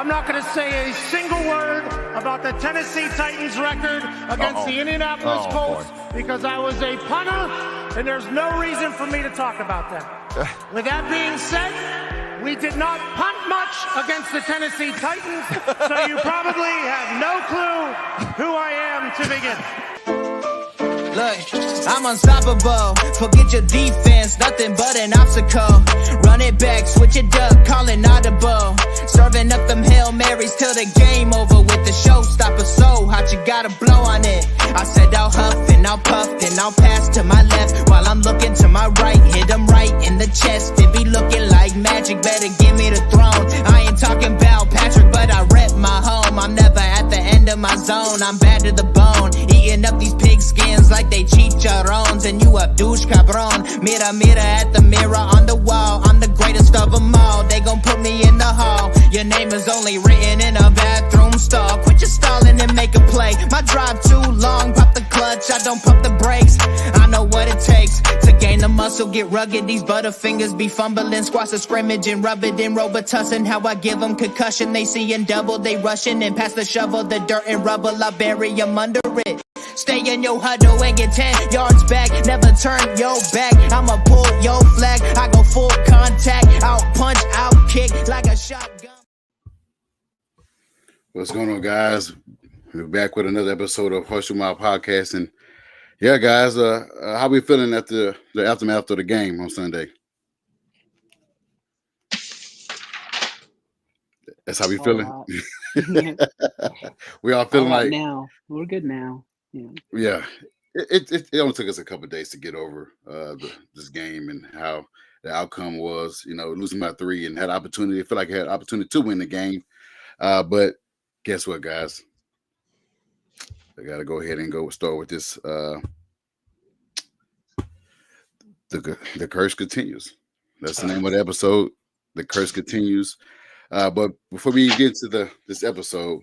I'm not going to say a single word about the Tennessee Titans record against the Indianapolis Colts because I was a punter, and there's no reason for me to talk about that. With that being said, we did not punt much against the Tennessee Titans, so you probably have no clue who I am to begin. Look, I'm unstoppable. Forget your defense, nothing but an obstacle. Run it back, switch it up, calling audible. Serving up them Hail Marys till the game over with the showstopper. So hot, you gotta blow on it. I said I'll huff and I'll puff, then I'll pass to my left while I'm looking to my right. Hit him right in the chest. It be looking like magic. Better give me the throne. I ain't talking about Patrick, but I rep my home. I'm never at the end of my zone. I'm bad to the bone. Eating up these pig skins like they chicharrones, and you a douche cabron. Mira at the mirror on the wall. I'm the greatest of them all. They gon' put me in the hall. Your name is only written in a bathroom stall. Quit your stalling and make a play. My drive too long. Pop the clutch, I don't pump the brakes. I know what it takes to gain the muscle, get rugged. These butterfingers be fumbling. Squash the scrimmage and rub it in Robitussin. How I give them concussion. They seeing double, they rushing and pass the shovel. The dirt and rubble, I bury them under it. Stay in your huddle and get 10 yards back. Never turn your back. I'ma pull your flag. I go full contact. Out punch, out kick like a shotgun. What's going on, guys? We're back with another episode of Horseshoe podcast. And yeah, guys, how we feeling after the aftermath of the game on Sunday? That's how we feeling. We all feeling like now we're good now. Yeah, it only took us a couple of days to get over this game and how the outcome was. You know, losing by 3 and had opportunity. I feel like I had opportunity to win the game, but guess what, guys? I got to go ahead and start with this. The curse continues. That's the name of the episode. The curse continues. But before we get to this episode,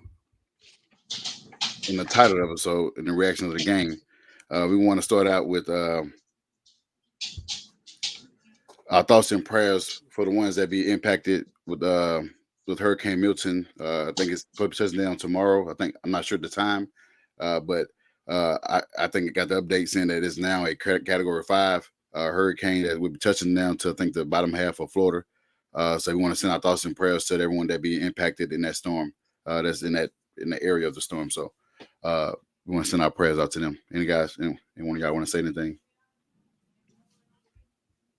in the title of the episode, in the reaction of the game, we want to start out with our thoughts and prayers for the ones that be impacted with Hurricane Milton. I think it's touching down tomorrow. I'm not sure the time, but I think it got the update saying that it's now a Category 5 hurricane that will be touching down to I think the bottom half of Florida. So we want to send our thoughts and prayers to everyone that be impacted in that storm. That's in the area of the storm. So we want to send our prayers out to them. Anyone of y'all want to say anything?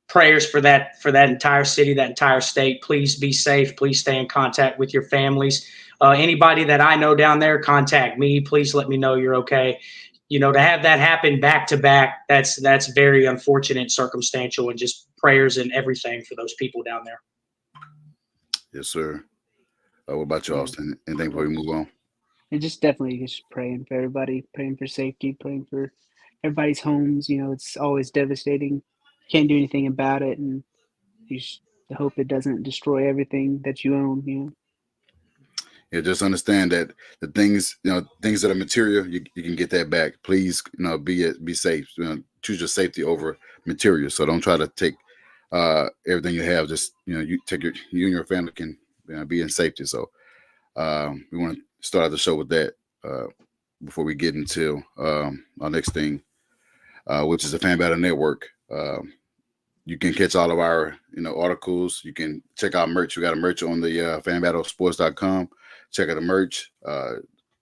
Prayers for that entire city, that entire state. Please be safe. Please stay in contact with your families. Anybody that I know down there, contact me. Please let me know you're okay. You know, to have that happen back to back, that's very unfortunate, circumstantial, and just prayers and everything for those people down there. Yes, sir. What about you, Austin? Anything before we move on? And just definitely just praying for everybody, praying for safety, praying for everybody's homes. You know, it's always devastating. Can't do anything about it, and you just hope it doesn't destroy everything that you own. You know. Yeah, just understand that the things that are material, you can get that back. Please, be safe. Choose your safety over material. So don't try to take everything you have. Just you take you and your family can be in safety. So we want to start out the show with that before we get into our next thing, which is the Fan Battle Network. You can catch all of our articles. You can check out merch. We got a merch on the fanbattlesports.com. Check out the merch.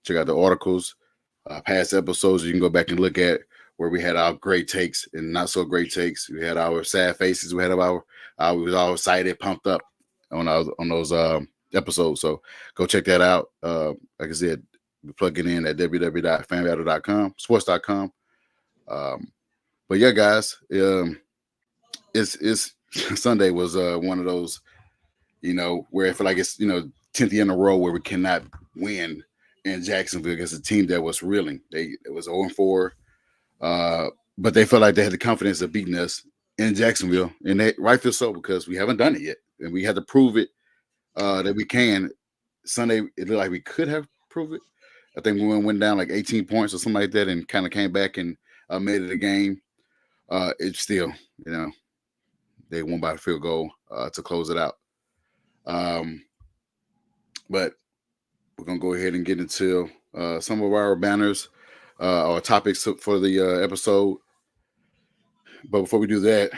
Check out the articles. Past episodes you can go back and look at where we had our great takes and not so great takes. We had our sad faces. We had we was all excited, pumped up on those episodes. So go check that out. Like I said, plug it in at www.fanbattle.com, sports.com. But yeah, guys, it's Sunday was one of those, where I feel like it's 10th year in a row where we cannot win in Jacksonville against a team that was reeling. It was 0-4, but they felt like they had the confidence of beating us in Jacksonville, and they rightfully so because we haven't done it yet, and we had to prove it that we can. Sunday, it looked like we could have proved it. I think we went down like 18 points or something like that, and kind of came back and made it a game. It's still, they won by a field goal to close it out. But we're gonna go ahead and get into some of our banners or topics for the episode. But before we do that,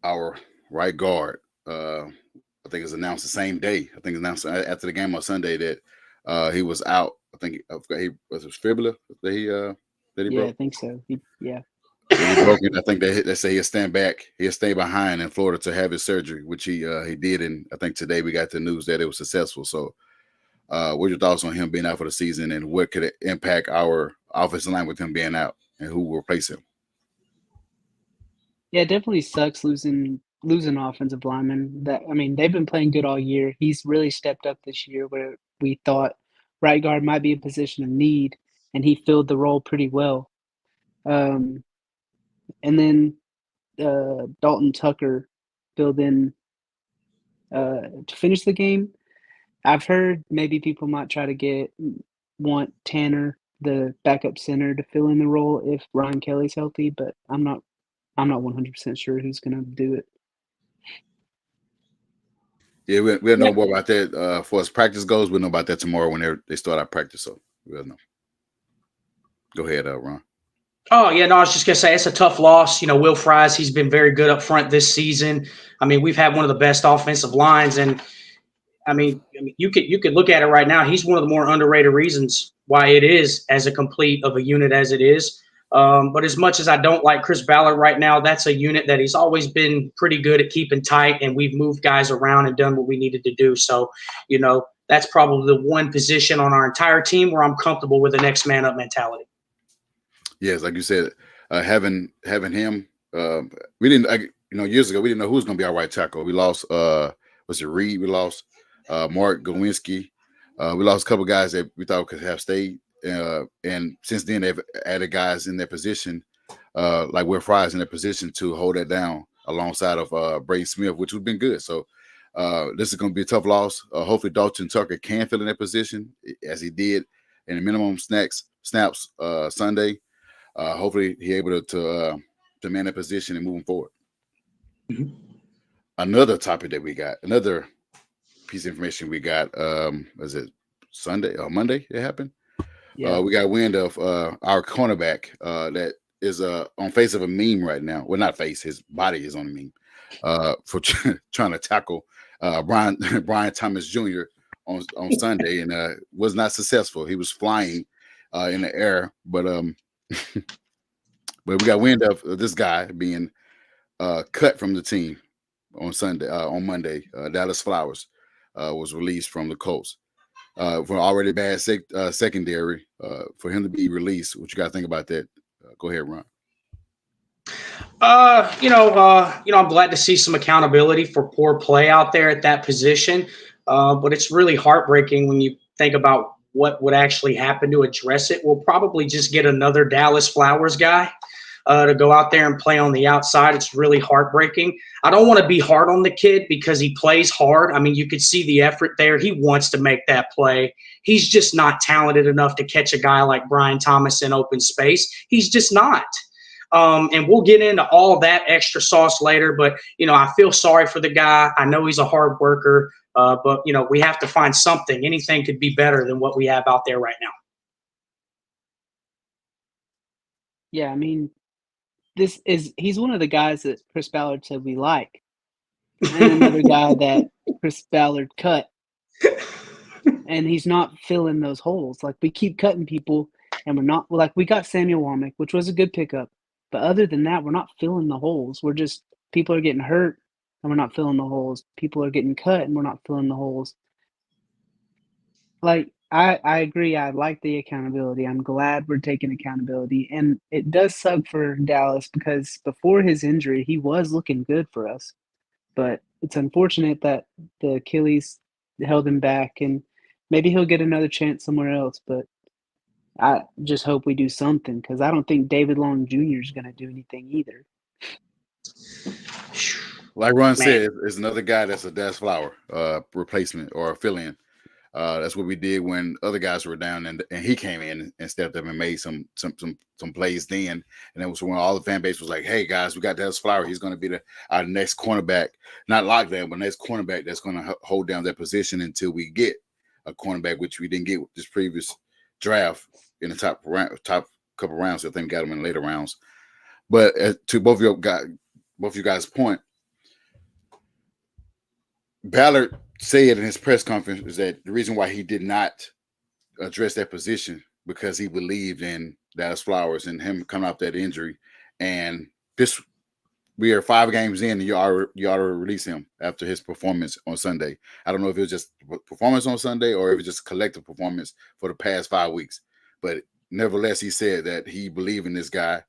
our right guard, I think it's announced the same day. I think it's announced after the game on Sunday that he was out. I think he was fibula that he broke. I think so. He broke it. I think they say he'll stand back. He'll stay behind in Florida to have his surgery, which he did. And I think today we got the news that it was successful. So, what are your thoughts on him being out for the season, and what could it impact our offensive line with him being out, and who will replace him? Yeah, it definitely sucks losing offensive linemen. They've been playing good all year. He's really stepped up this year where we thought right guard might be a position of need, and he filled the role pretty well. And then Dalton Tucker filled in to finish the game. I've heard maybe people might try to want Tanner, the backup center, to fill in the role if Ryan Kelly's healthy, but I'm not 100% sure who's going to do it. Yeah, we'll know more about that. For as practice goes, we'll know about that tomorrow when they start our practice. So we'll know. Go ahead, Ron. Oh, yeah, no, I was just going to say it's a tough loss. Will Fries, he's been very good up front this season. We've had one of the best offensive lines. And, you could look at it right now. He's one of the more underrated reasons why it is as a complete of a unit as it is. But as much as I don't like Chris Ballard right now, that's a unit that he's always been pretty good at keeping tight, and we've moved guys around and done what we needed to do. So, that's probably the one position on our entire team where I'm comfortable with the next man up mentality. Yes, like you said, having him, we didn't, years ago we didn't know who was going to be our right tackle. We lost, was it Reed? We lost Mark Gowinski. We lost a couple guys that we thought could have stayed. And since then, they've added guys in their position, like Will Fries in their position to hold that down alongside of Braden Smith, which has been good. So this is going to be a tough loss. Hopefully, Dalton Tucker can fill in that position as he did in the minimum snaps Sunday. Hopefully, he's able to man that position and moving forward. Mm-hmm. Another topic that we got, another piece of information we got, was it Sunday or Monday it happened? Yeah. We got wind of our cornerback that is on face of a meme right now. Well, not face, his body is on a meme for trying to tackle Brian Thomas Jr. on Sunday, and was not successful. He was flying in the air, but we got wind of this guy being cut from the team on Monday. Dallas Flowers was released from the Colts. For already bad secondary, for him to be released, what you got to think about that? Go ahead, Ron. I'm glad to see some accountability for poor play out there at that position. But it's really heartbreaking when you think about what would actually happen to address it. We'll probably just get another Dallas Flowers guy to go out there and play on the outside. It's really heartbreaking. I don't want to be hard on the kid because he plays hard. You could see the effort there. He wants to make that play. He's just not talented enough to catch a guy like Brian Thomas in open space. He's just not. And we'll get into all that extra sauce later. But, I feel sorry for the guy. I know he's a hard worker. But we have to find something. Anything could be better than what we have out there right now. Yeah, he's one of the guys that Chris Ballard said we like. And another guy that Chris Ballard cut. And he's not filling those holes. Like, we keep cutting people, and we're not, like, we got Samuel Womack, which was a good pickup. But other than that, we're not filling the holes. People are getting hurt, and we're not filling the holes. People are getting cut, and we're not filling the holes. Like, I agree. I like the accountability. I'm glad we're taking accountability. And it does suck for Dallas because before his injury, he was looking good for us. But it's unfortunate that the Achilles held him back, and maybe he'll get another chance somewhere else. But I just hope we do something because I don't think David Long Jr. is going to do anything either. Like Ron said, it's another guy that's a Dallas Flower replacement or a fill-in. That's what we did when other guys were down, and he came in and stepped up and made some plays then. And that was when all the fan base was like, "Hey guys, we got Dallas Flower. He's going to be our next cornerback, not lockdown, but next cornerback that's going to hold down that position until we get a cornerback, which we didn't get with this previous draft in the top couple rounds. I think we got him in later rounds. But to both of you guys' point, Ballard said in his press conference is that the reason why he did not address that position because he believed in Dallas Flowers and him coming off that injury. And we are 5 games in, and you ought to release him after his performance on Sunday. I don't know if it was just performance on Sunday or if it was just collective performance for the past 5 weeks. But nevertheless, he said that he believed in this guy,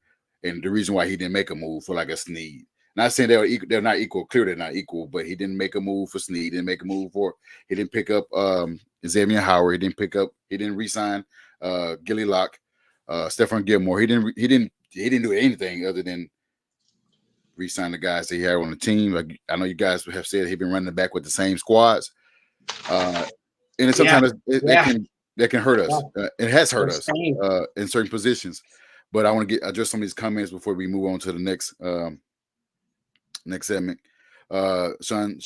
and the reason why he didn't make a move for like a Snead. Not saying they're not equal. Clearly, they're not equal. But he didn't make a move for Snead. He didn't pick up Xavier Howard. He didn't re-sign Gilly Locke, Stephon Gilmore. He didn't do anything other than re-sign the guys that he had on the team. Like I know you guys have said he's been running back with the same squads, and sometimes that can hurt us. It has hurt us in certain positions. But I want to address some of these comments before we move on to the next segment. Sean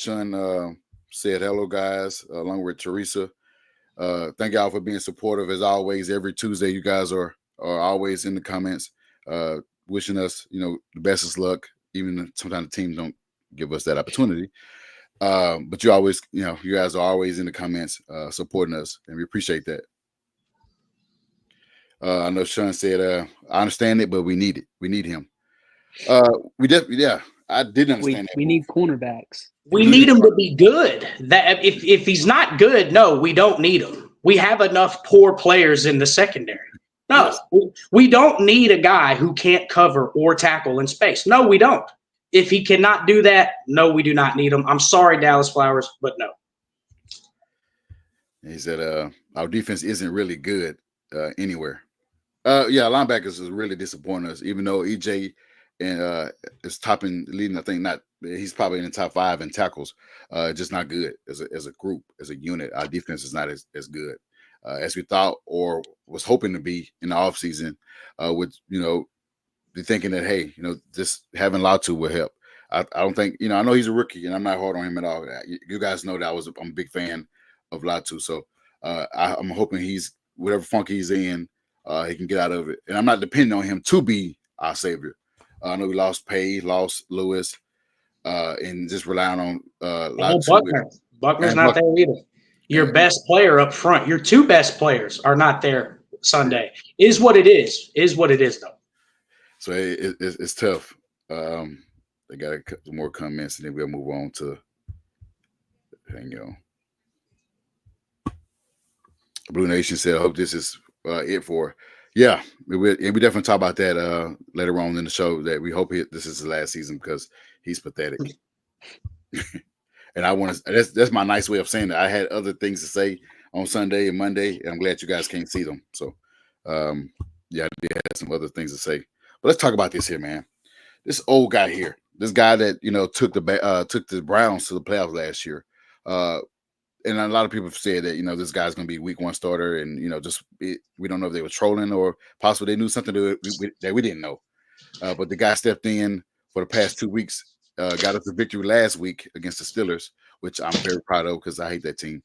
said hello, guys, along with Teresa. Thank y'all for being supportive as always. Every Tuesday, you guys are always in the comments, wishing us, the best of luck. Even sometimes the teams don't give us that opportunity. But you always, you guys are always in the comments supporting us, and we appreciate that. I know Sean said, I understand it, but we need it. We need him. I didn't understand that. We need cornerbacks. We need him to be good. That if he's not good, no, we don't need him. We have enough poor players in the secondary. No, we don't need a guy who can't cover or tackle in space. No, we don't. If he cannot do that, no, we do not need him. I'm sorry, Dallas Flowers, but no. He said, our defense isn't really good anywhere. Linebackers is really disappointing us, even though EJ is leading. I think he's probably in the top 5 in tackles. Just not good as a group, as a unit. Our defense is not as good as we thought or was hoping to be in the offseason, with be thinking that, hey, just having Latu will help. I don't think, I know he's a rookie and I'm not hard on him at all. You guys know that I'm a big fan of Latu. So I'm hoping he's, whatever funk he's in, he can get out of it. And I'm not depending on him to be our savior. I know we lost Pay, lost Lewis, and just relying on Latu. Buckner's not there either. Your best player up front, your 2 best players are not there Sunday. Is what it is. Is what it is, though. So it's tough. They got a couple more comments, and then we'll move on to Blue Nation said, I hope this is it for. Yeah, we definitely talk about that later on in the show, that we hope this is the last season because he's pathetic. And I want to, that's my nice way of saying that. I had other things to say on Sunday and Monday, and I'm glad you guys can't see them. So, I did have some other things to say. But let's talk about this here, man. This old guy here, this guy that, took the Browns to the playoffs last year. And a lot of people have said that, this guy's going to be week 1 starter, and, we don't know if they were trolling or possibly they knew something that we didn't know. But the guy stepped in for the past 2 weeks. Got us the victory last week against the Steelers, which I'm very proud of because I hate that team.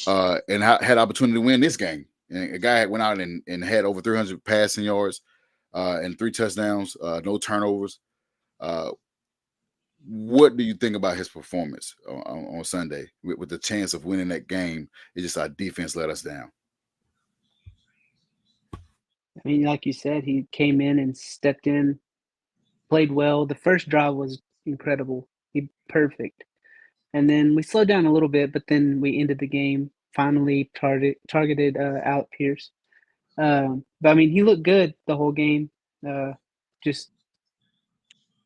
And had opportunity to win this game. And a guy went out and had over 300 passing yards and 3 touchdowns, no turnovers. What do you think about his performance on Sunday with the chance of winning that game? It's just our defense let us down. I mean, like you said, he came in and stepped in, played well. The first drive was incredible. Perfect. And then we slowed down a little bit, but then we ended the game, finally targeted out Pierce. But I mean, he looked good the whole game. Just,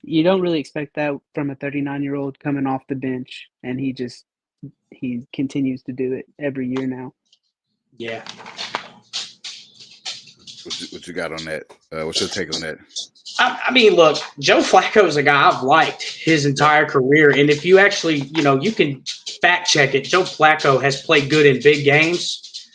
you don't really expect that from a 39-year-old coming off the bench, and he continues to do it every year now. Yeah. What you got on that? What's your take on that? I mean, look, Joe Flacco is a guy I've liked his entire career. And if you actually, you can fact check it. Joe Flacco has played good in big games.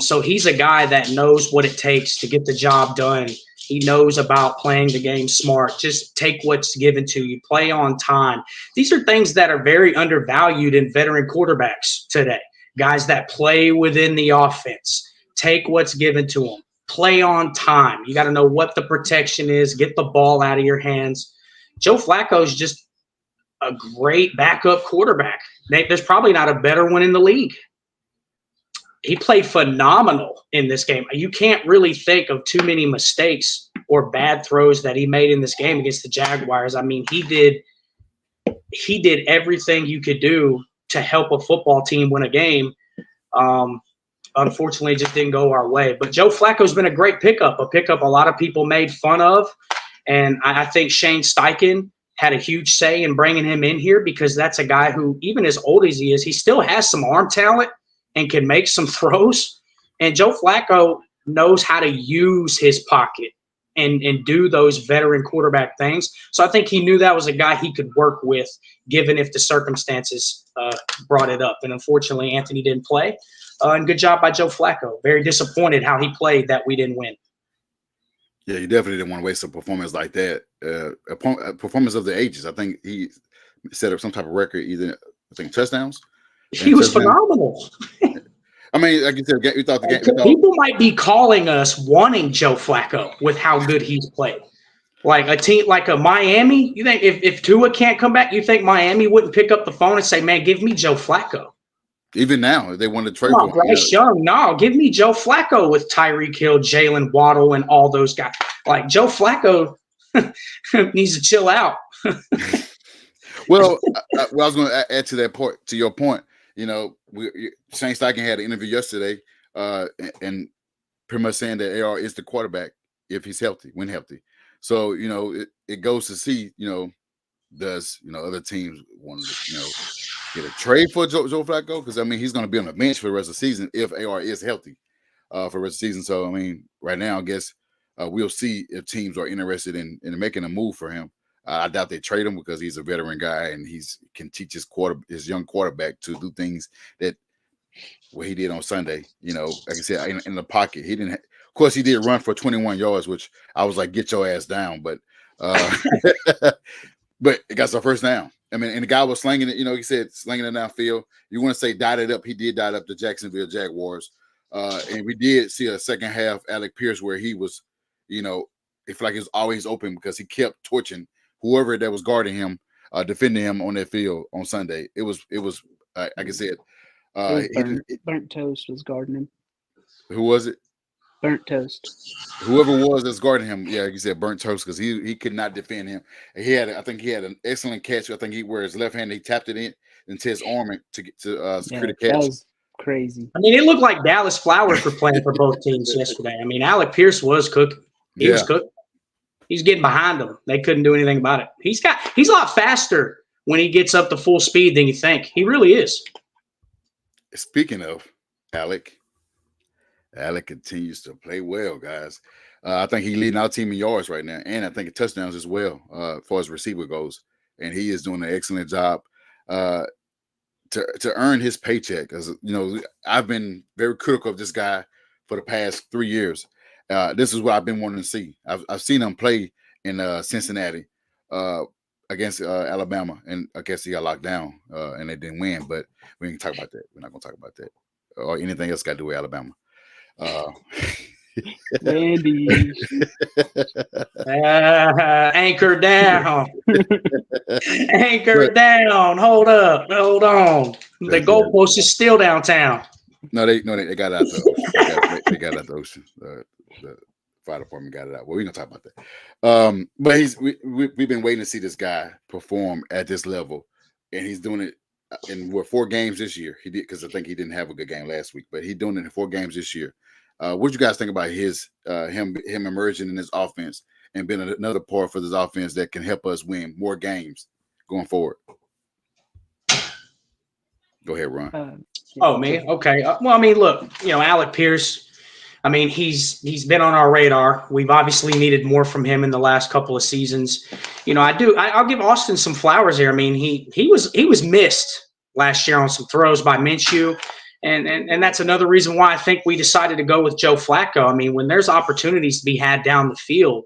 So he's a guy that knows what it takes to get the job done. He knows about playing the game smart. Just take what's given to you. Play on time. These are things that are very undervalued in veteran quarterbacks today. guys that play within the offense, take what's given to them, play on time. You got to know what the protection is, get the ball out of your hands. Joe Flacco is just a great backup quarterback. There's probably not a better one in the league. He played phenomenal in this game. You can't really think of too many mistakes or bad throws that he made in this game against the Jaguars. I mean, he did everything you could do to help a football team win a game. Unfortunately, it just didn't go our way. But Joe Flacco's been a great pickup, a lot of people made fun of. And I think Shane Steichen had a huge say in bringing him in here because that's a guy who, even as old as he is, he still has some arm talent and can make some throws. And Joe Flacco knows how to use his pocket and do those veteran quarterback things. So I think he knew that was a guy he could work with, given if the circumstances brought it up. And unfortunately, Anthony didn't play. And good job by Joe Flacco. Very disappointed how he played that we didn't win. Yeah, you definitely didn't want to waste a performance like that. A performance of the ages. I think he set up some type of record, touchdowns. He was phenomenal. I mean, like you said, you thought the game. People might be calling us wanting Joe Flacco with how good he's played. Like a team like a Miami, you think if Tua can't come back, you think Miami wouldn't pick up the phone and say, "Man, give me Joe Flacco." Even now, they want to trade for Bryce Young. No, give me Joe Flacco with Tyreek Hill, Jalen Waddle, and all those guys. Like Joe Flacco needs to chill out. Well, I was going to add to that point. To your point, Shane Steichen had an interview yesterday, and pretty much saying that AR is the quarterback if he's healthy, when healthy. So it goes to see does other teams want to get a trade for Joe Flacco, because I mean he's going to be on the bench for the rest of the season if AR is healthy for the rest of the season. So I mean right now I guess we'll see if teams are interested in making a move for him. I doubt they trade him because he's a veteran guy and can teach his young quarterback to do things that what he did on Sunday. Like I said, in the pocket, he didn't. Of course, he did run for 21 yards, which I was like, get your ass down. But but it got some first down. I mean, and the guy was slinging it. He said slinging it downfield. You want to say dotted up? He did dot up the Jacksonville Jaguars, and we did see a second half Alec Pierce where he was, it felt like he was always open because he kept torching whoever that was guarding him, defending him on that field on Sunday. It was like I said, Burnt Toast was guarding him. Who was it? Burnt Toast. Whoever was that's guarding him, yeah, like you said, Burnt Toast, because he could not defend him. And I think he had an excellent catch. I think where his left hand, he tapped it into his arm to secure the catch. That was crazy. I mean, it looked like Dallas Flowers were playing for both teams yesterday. I mean, Alec Pierce was cooking. He was cooking. He's getting behind them. They couldn't do anything about it. He's a lot faster when he gets up to full speed than you think. He really is. Speaking of Alec continues to play well, guys. I think he's leading our team in yards right now, and I think in touchdowns as well, as far as receiver goes. And he is doing an excellent job to earn his paycheck. Because I've been very critical of this guy for the past 3 years. This is what I've been wanting to see. I've seen him play in Cincinnati against Alabama, and I guess he got locked down and they didn't win. But we ain't talk about that. We're not gonna talk about that or anything else got to do with Alabama. Andy. Anchor down. Anchor down. Hold up. Hold on. The goalpost is still downtown. No, they got out the ocean. They got out the ocean. The fire department got it out. Well, we're gonna talk about that. But we've been waiting to see this guy perform at this level, and he's doing it in 4 games this year. He did, because I think he didn't have a good game last week, but he's doing it in 4 games this year. What do you guys think about him emerging in this offense and being another part for this offense that can help us win more games going forward? Go ahead, Ron. Me? Okay. Well, I mean, look, Alec Pierce, I mean, he's been on our radar. We've obviously needed more from him in the last couple of seasons. I'll give Austin some flowers here. I mean, he was missed last year on some throws by Minshew. And that's another reason why I think we decided to go with Joe Flacco. I mean, when there's opportunities to be had down the field,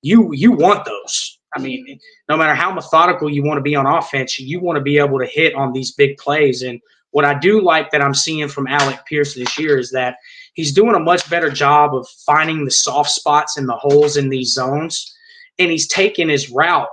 you want those. I mean, no matter how methodical you want to be on offense, you want to be able to hit on these big plays. And What I do like that I'm seeing from Alec Pierce this year is that he's doing a much better job of finding the soft spots and the holes in these zones, and he's taking his route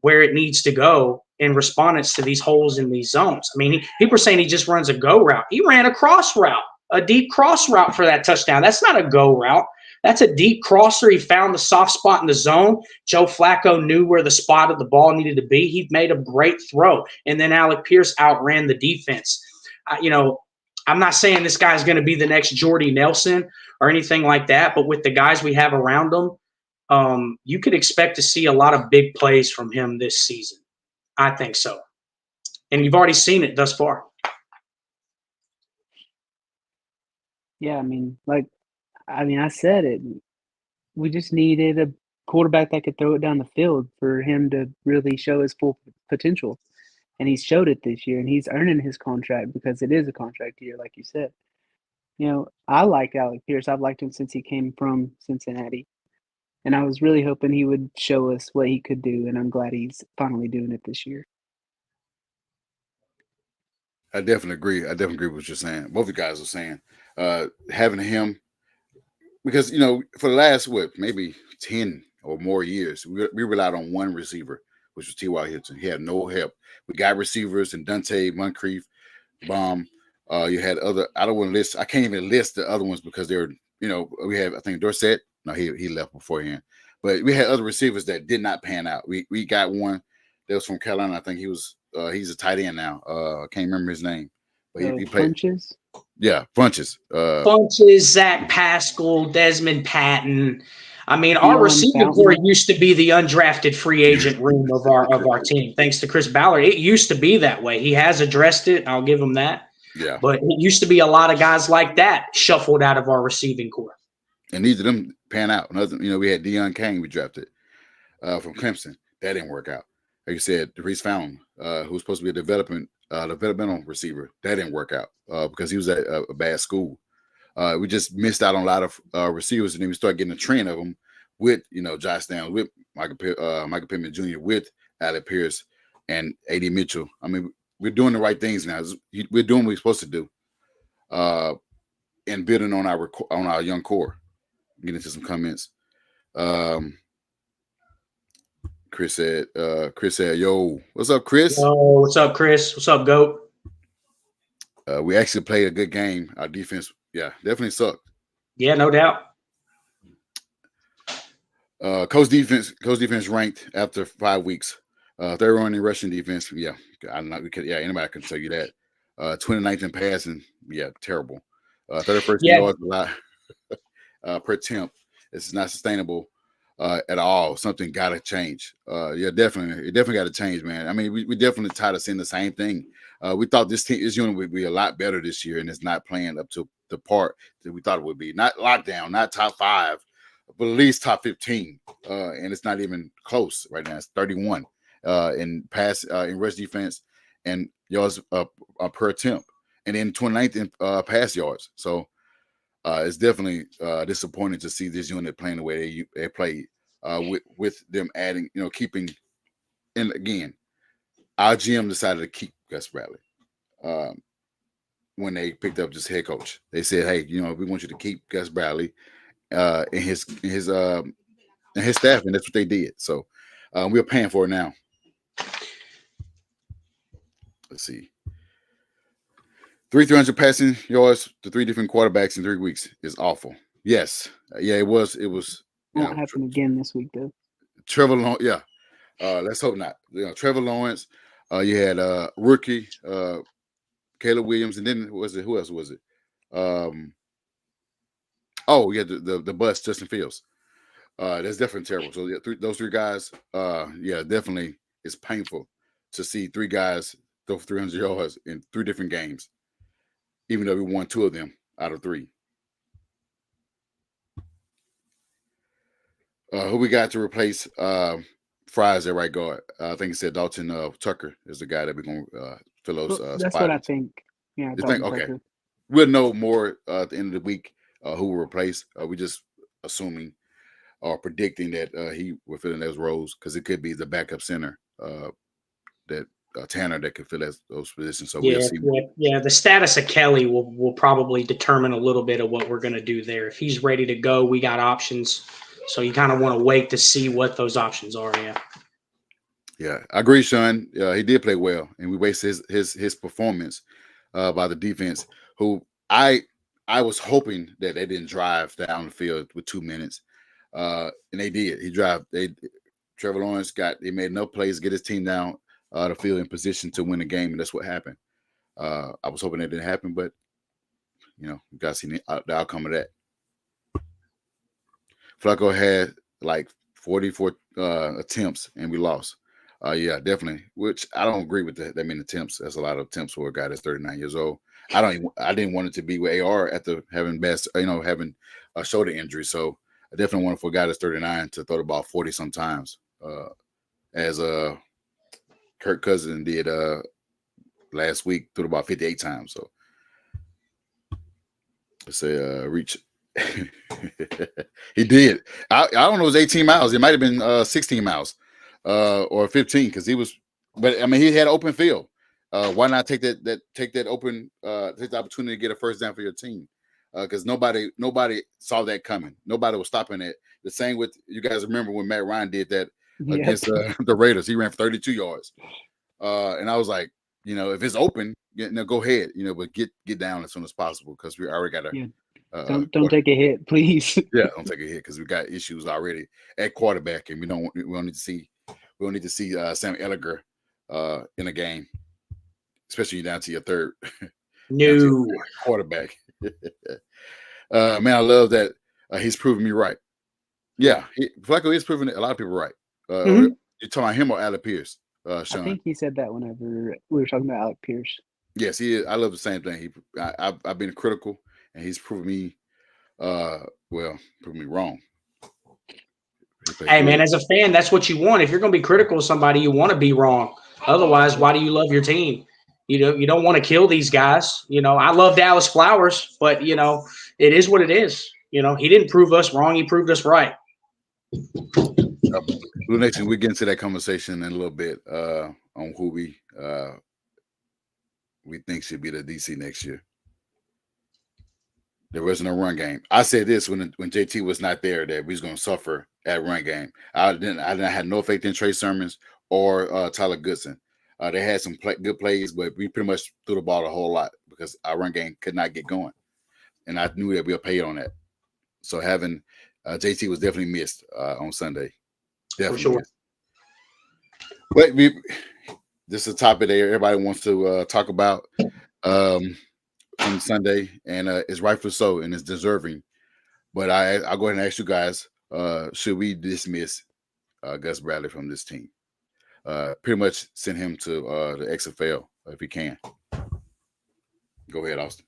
where it needs to go in response to these holes in these zones. I mean, people are saying he just runs a go route. He ran a cross route, a deep cross route for that touchdown. That's not a go route. That's a deep crosser. He found the soft spot in the zone. Joe Flacco knew where the spot of the ball needed to be. He made a great throw. And then Alec Pierce outran the defense. I'm not saying this guy's going to be the next Jordy Nelson or anything like that, but with the guys we have around him, you could expect to see a lot of big plays from him this season. I think so. And you've already seen it thus far. Yeah, I said it. We just needed a quarterback that could throw it down the field for him to really show his full potential. And he's showed it this year, and he's earning his contract because it is a contract year, like you said. I like Alec Pierce. I've liked him since he came from Cincinnati. And I was really hoping he would show us what he could do, and I'm glad he's finally doing it this year. I definitely agree. I definitely agree with what you're saying. Both of you guys are saying having him, because for the last maybe 10 or more years, we relied on one receiver, which was T.Y. Hilton. He had no help. We got receivers and Dante Moncrief, Baum. You had other. I don't want to list. I can't even list the other ones because they're. We have. I think Dorsett. No, he left beforehand. But we had other receivers that did not pan out. We got one that was from Carolina. I think he's a tight end now. I can't remember his name. But he played. Funches? Yeah, Funches. Funches, Zach Pascal, Desmond Patton. I mean, our receiving core used to be the undrafted free agent room of our team. Thanks to Chris Ballard, it used to be that way. He has addressed it. I'll give him that. Yeah. But it used to be a lot of guys like that shuffled out of our receiving core. And neither of them pan out. We had Deion Kane we drafted from Clemson. That didn't work out. Like you said, Reese Fountain, who was supposed to be a developmental receiver, that didn't work out because he was at a bad school. We just missed out on a lot of receivers, and then we started getting a trend of them with, Josh Downs, with Michael Pittman Jr., with Alec Pierce and A.D. Mitchell. I mean, we're doing the right things now. We're doing what we're supposed to do, and building on our young core. Get into some comments. Chris said, yo, what's up, Chris? Yo, what's up, Chris? What's up, GOAT? We actually played a good game. Our defense, definitely sucked. Yeah, no doubt. Coach defense ranked after 5 weeks. Third on in rushing defense. Yeah, anybody can tell you that. 29th in passing. Yeah, terrible. 31st in yards a lot per attempt. It's not sustainable at all. Something got to change. It definitely got to change, man. I mean, we definitely tired of seeing the same thing. We thought this unit would be a lot better this year, and it's not playing up to the part that we thought it would be. Not lockdown, not top 5, but at least top 15. And it's not even close right now. It's 31 in pass in rush defense and yards per attempt, and then 29th in pass yards. So it's definitely disappointing to see this unit playing the way they played with them adding, keeping. And again, our GM decided to keep Gus Bradley when they picked up this head coach. They said, "Hey, we want you to keep Gus Bradley and his staff," and that's what they did. So we're paying for it now. Let's see. 300 passing yards to 3 different quarterbacks in 3 weeks is awful. Yes. It was. Won't happen again this week, though. Trevor Lawrence. Yeah. Let's hope not. Trevor Lawrence. You had rookie Caleb Williams, and then who else was it? The bust Justin Fields. That's definitely terrible. So those 3 guys. Definitely it's painful to see 3 guys throw 300 yards in 3 different games, even though we won 2 of them out of 3. Who we got to replace Fries at right guard? I think it said Dalton Tucker is the guy that we're going to fill those spots. That's what I think. Yeah. You think? Okay. We'll know more at the end of the week who will replace. We're just assuming or predicting that he will fill in those roles because it could be the backup center that Tanner that could fill those positions. So Yeah, we'll see. yeah. The status of Kelly will probably determine a little bit of what we're going to do there. If he's ready to go, we got options. So you kind of want to wait to see what those options are. Yeah. Yeah, I agree, Sean. He did play well, and we wasted his performance by the defense. Who I was hoping that they didn't drive down the field with 2 minutes, and they did. Trevor Lawrence he made enough plays to get his team down the field in position to win the game, and that's what happened. I was hoping that didn't happen, but you got to see the outcome of that. Flacco had like 44 attempts, and we lost. Yeah, definitely. Which I don't agree with that many attempts. That's a lot of attempts for a guy that's 39 years old. I didn't want it to be with AR after having having a shoulder injury. So I definitely wanted for a guy that's 39 to throw the ball 40 sometimes, as Kirk Cousins did last week, threw the ball 58 times. So let's say reach. He did. I don't know. It was 18 miles. It might have been 16 miles. Or 15, because he was, but I mean, he had open field. Why not take that open, take the opportunity to get a first down for your team? Because nobody saw that coming. Nobody was stopping it. The same with, you guys remember when Matt Ryan did that against the Raiders. He ran for 32 yards, and I was like, if it's open, go ahead, but get down as soon as possible, because we already got a. Yeah. Don't take a hit, please. Yeah, don't take a hit, because we got issues already at quarterback, and we don't need to see. We don't need to see Sam Ehlinger in a game, especially down to your third quarterback. Man, I love that he's proving me right. Yeah, Flacco is proving a lot of people right. You're talking about him or Alec Pierce, Sean? I think he said that whenever we were talking about Alec Pierce. Yes, he is. I love the same thing. I've been critical, and he's proven me, proven me wrong. Hey, man, as a fan, that's what you want. If you're going to be critical of somebody, you want to be wrong. Otherwise, why do you love your team? You don't want to kill these guys. I love Dallas Flowers, but, it is what it is. He didn't prove us wrong. He proved us right. Blue Nation, we get into that conversation in a little bit on who we think should be the DC next year. There wasn't a run game. I said this when JT was not there, that we was going to suffer at run game. I had no faith in Trey Sermons or Tyler Goodson. They had some good plays, but we pretty much threw the ball a whole lot because our run game could not get going. And I knew that we were paid on that. So having JT was definitely missed on Sunday. Definitely. For sure. But this is a topic that everybody wants to talk about from Sunday, and it's rightfully so, and it's deserving. But I'll go ahead and ask you guys, should we dismiss Gus Bradley from this team? Pretty much send him to the XFL if he can. Go ahead, Austin.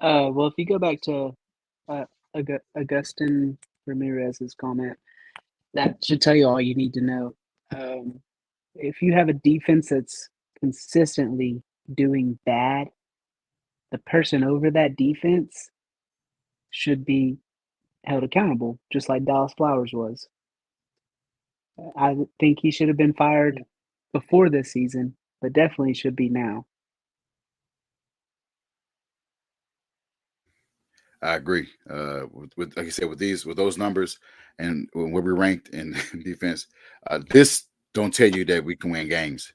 Well, if you go back to Augustin Ramirez's comment, that should tell you all you need to know. If you have a defense that's consistently doing bad, the person over that defense should be held accountable, just like Dallas Flowers was. I think he should have been fired before this season, but definitely should be now. I agree. With like you said, with those numbers and where we ranked in defense, this don't tell you that we can win games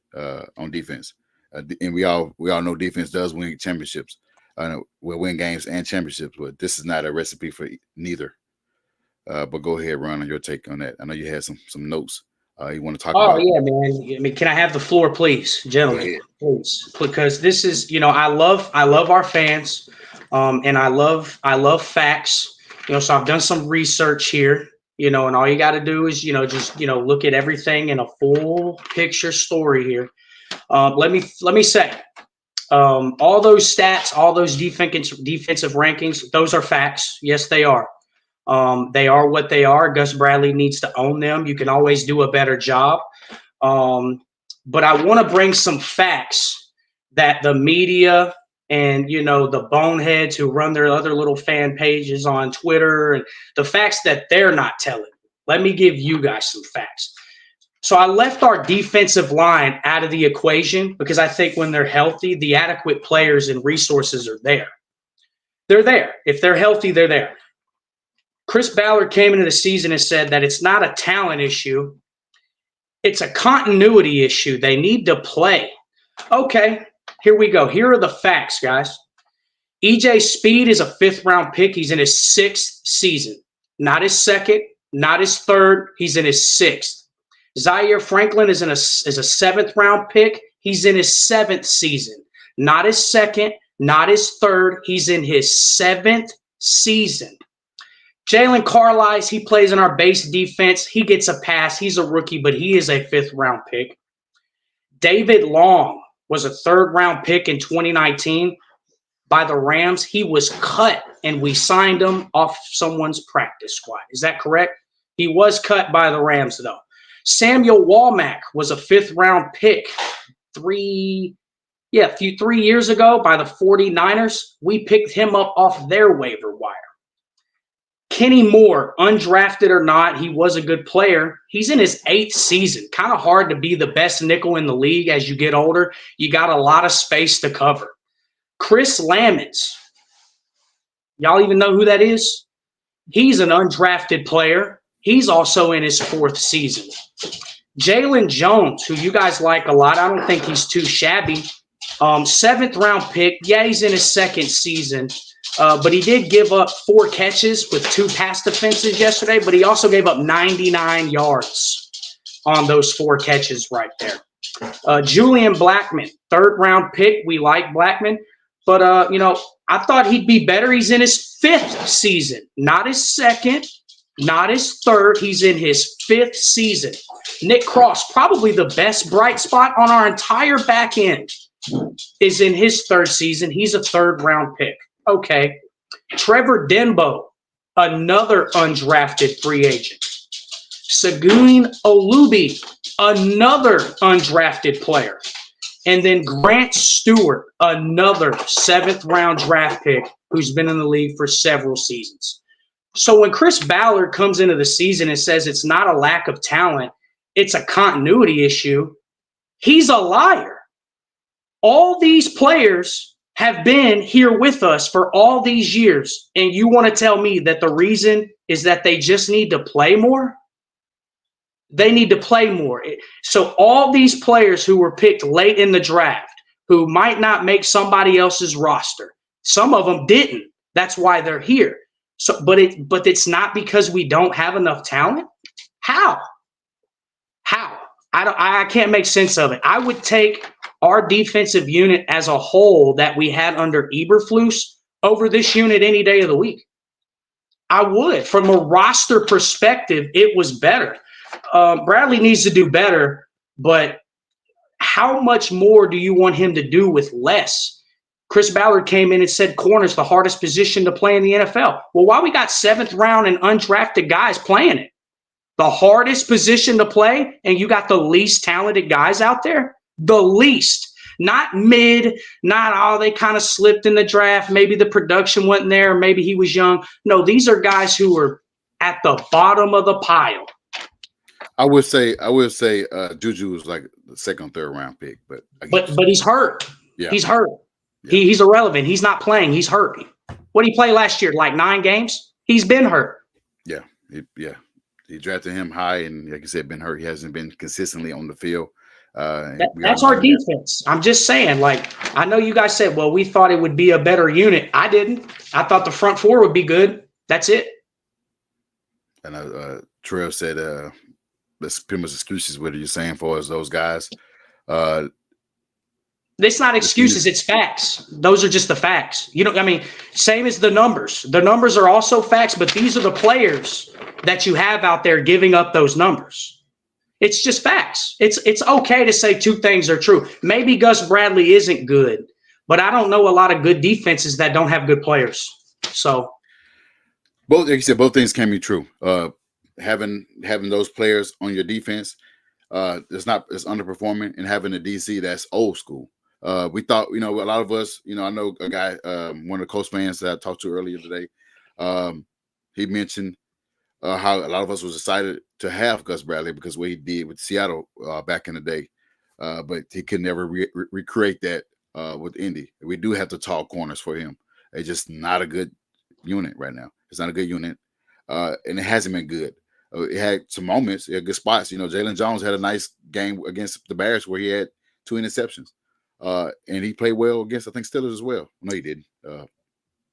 on defense. And we all know defense does win championships. We'll win games and championships, but this is not a recipe for neither. But go ahead, Ron, on your take on that. I know you had some notes you want to talk about. Oh yeah, man. I mean, can I have the floor, please, gentlemen? Please, because this is, I love our fans, and I love facts. So I've done some research here. And all you got to do is, just look at everything in a full picture story here. Let me say, all those stats, all those defensive rankings, those are facts. Yes, they are. They are what they are. Gus Bradley needs to own them. You can always do a better job. But I want to bring some facts that the media and, the boneheads who run their other little fan pages on Twitter, and the facts that they're not telling. Let me give you guys some facts. So I left our defensive line out of the equation because I think when they're healthy, the adequate players and resources are there. They're there. If they're healthy, they're there. Chris Ballard came into the season and said that it's not a talent issue. It's a continuity issue. They need to play. Okay, here we go. Here are the facts, guys. EJ Speed is a 5th-round pick. He's in his 6th season. Not his 2nd, not his 3rd. He's in his 6th. Zaire Franklin is a 7th-round pick. He's in his 7th season. Not his 2nd, not his 3rd. He's in his 7th season. Jalen Carlisle, he plays in our base defense. He gets a pass. He's a rookie, but he is a 5th-round pick. David Long was a 3rd-round pick in 2019 by the Rams. He was cut, and we signed him off someone's practice squad. Is that correct? He was cut by the Rams, though. Samuel Womack was a 5th-round pick 3 years ago by the 49ers. We picked him up off their waiver wire. Kenny Moore, undrafted or not, he was a good player. He's in his 8th season. Kind of hard to be the best nickel in the league as you get older. You got a lot of space to cover. Chris Lamons, y'all even know who that is? He's an undrafted player. He's also in his 4th season. Jalen Jones, who you guys like a lot. I don't think he's too shabby. 7th-round pick. Yeah, he's in his 2nd season. But he did give up 4 catches with 2 pass defenses yesterday, but he also gave up 99 yards on those 4 catches right there. Julian Blackman, 3rd-round pick. We like Blackman. But, I thought he'd be better. He's in his 5th season, not his 2nd. Not his 3rd. He's in his 5th season. Nick Cross, probably the best bright spot on our entire back end, is in his 3rd season. He's a 3rd-round pick. Okay. Trevor Denbo, another undrafted free agent. Seguin Olubi, another undrafted player. And then Grant Stewart, another 7th-round draft pick who's been in the league for several seasons. So when Chris Ballard comes into the season and says it's not a lack of talent, it's a continuity issue, he's a liar. All these players have been here with us for all these years, and you want to tell me that the reason is that they just need to play more? They need to play more. So all these players who were picked late in the draft, who might not make somebody else's roster, some of them didn't. That's why they're here. So, but it's not because we don't have enough talent. How? I can't make sense of it. I would take our defensive unit as a whole that we had under Eberflus over this unit any day of the week. I would. From a roster perspective, it was better. Bradley needs to do better, but how much more do you want him to do with less? Chris Ballard came in and said corner's the hardest position to play in the NFL. Well, why we got 7th-round and undrafted guys playing it? The hardest position to play, and you got the least talented guys out there? The least. Not mid, not, they kind of slipped in the draft. Maybe the production wasn't there. Maybe he was young. No, these are guys who are at the bottom of the pile. I would say Juju was like the 2nd, 3rd-round pick, but he's hurt. Yeah. He's hurt. Yeah. He's irrelevant. He's not playing. He's hurt. What did he play last year? Like 9 games? He's been hurt. Yeah. He drafted him high, and like you said, been hurt. He hasn't been consistently on the field. That's our defense. I'm just saying, I know you guys said, well, we thought it would be a better unit. I didn't. I thought the front 4 would be good. That's it. And Terrell said, that's pretty much excuses. What are you saying for us, those guys? It's not excuses, it's facts. Those are just the facts. Same as the numbers. The numbers are also facts, but these are the players that you have out there giving up those numbers. It's just facts. It's okay to say 2 things are true. Maybe Gus Bradley isn't good, but I don't know a lot of good defenses that don't have good players. So both, like you said, both things can be true. Having those players on your defense, it's underperforming, and having a DC that's old school. We thought, a lot of us, I know a guy, one of the Colts fans that I talked to earlier today, he mentioned how a lot of us was excited to have Gus Bradley because what he did with Seattle back in the day, but he could never recreate that with Indy. We do have the tall corners for him. It's just not a good unit right now. It's not a good unit, and it hasn't been good. It had some moments, it had good spots. Jalen Jones had a nice game against the Bears where he had 2 interceptions, and he played well against, I think, Steelers as well. No, he didn't.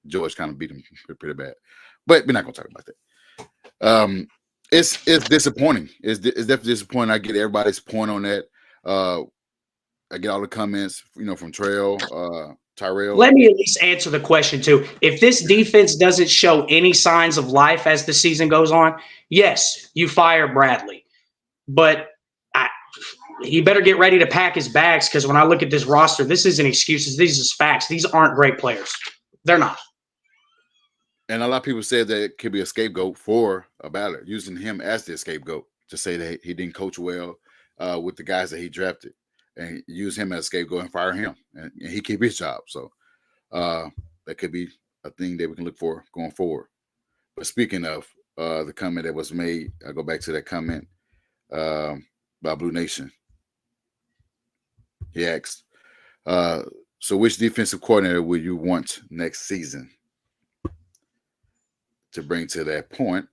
George kind of beat him pretty bad, but we're not going to talk about that. It's disappointing. It's definitely disappointing. I get everybody's point on that. I get all the comments, from Tyrell. Let me at least answer the question too. If this defense doesn't show any signs of life as the season goes on, yes, you fire Bradley, but he better get ready to pack his bags, because when I look at this roster, this isn't excuses. These are facts. These aren't great players. They're not. And a lot of people said that it could be a scapegoat for Ballard, using him as the scapegoat to say that he didn't coach well with the guys that he drafted, and use him as a scapegoat and fire him, and he keep his job. So that could be a thing that we can look for going forward. But speaking of the comment that was made, I'll go back to that comment by Blue Nation. He asked, so which defensive coordinator will you want next season? To bring to that point,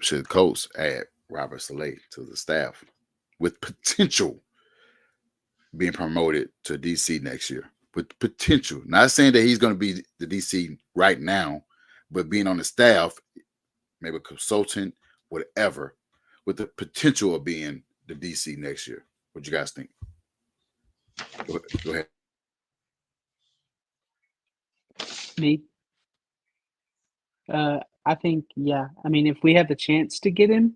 should Colts add Robert Saleh to the staff with potential being promoted to DC next year? With potential, not saying that he's going to be the DC right now, but being on the staff, maybe a consultant, whatever, with the potential of being the DC next year. What you guys think? Go ahead. Me? I think, yeah. I mean, if we have the chance to get him,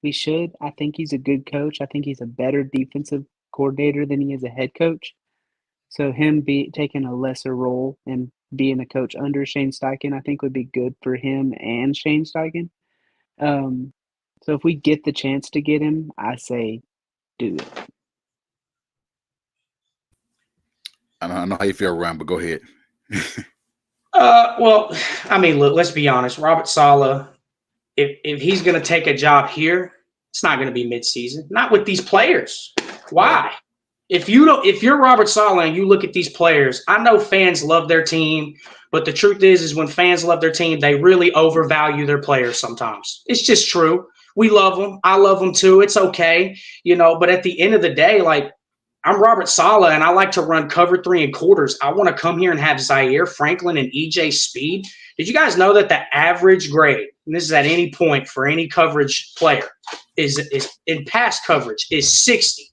we should. I think he's a good coach. I think he's a better defensive coordinator than he is a head coach. So him taking a lesser role and being a coach under Shane Steichen, I think would be good for him and Shane Steichen. So if we get the chance to get him, I say do it. I don't know how you feel, Ryan, but go ahead. Well, I mean, look, let's be honest. Robert Saleh, if he's going to take a job here, it's not going to be midseason. Not with these players. Why? If you're Robert Saleh and you look at these players, I know fans love their team, but the truth is when fans love their team, they really overvalue their players sometimes. It's just true. We love them. I love them too. It's okay, but at the end of the day, like, I'm Robert Saleh, and I like to run cover 3 and quarters. I want to come here and have Zaire Franklin and EJ Speed. Did you guys know that the average grade, and this is at any point for any coverage player, is in pass coverage is 60?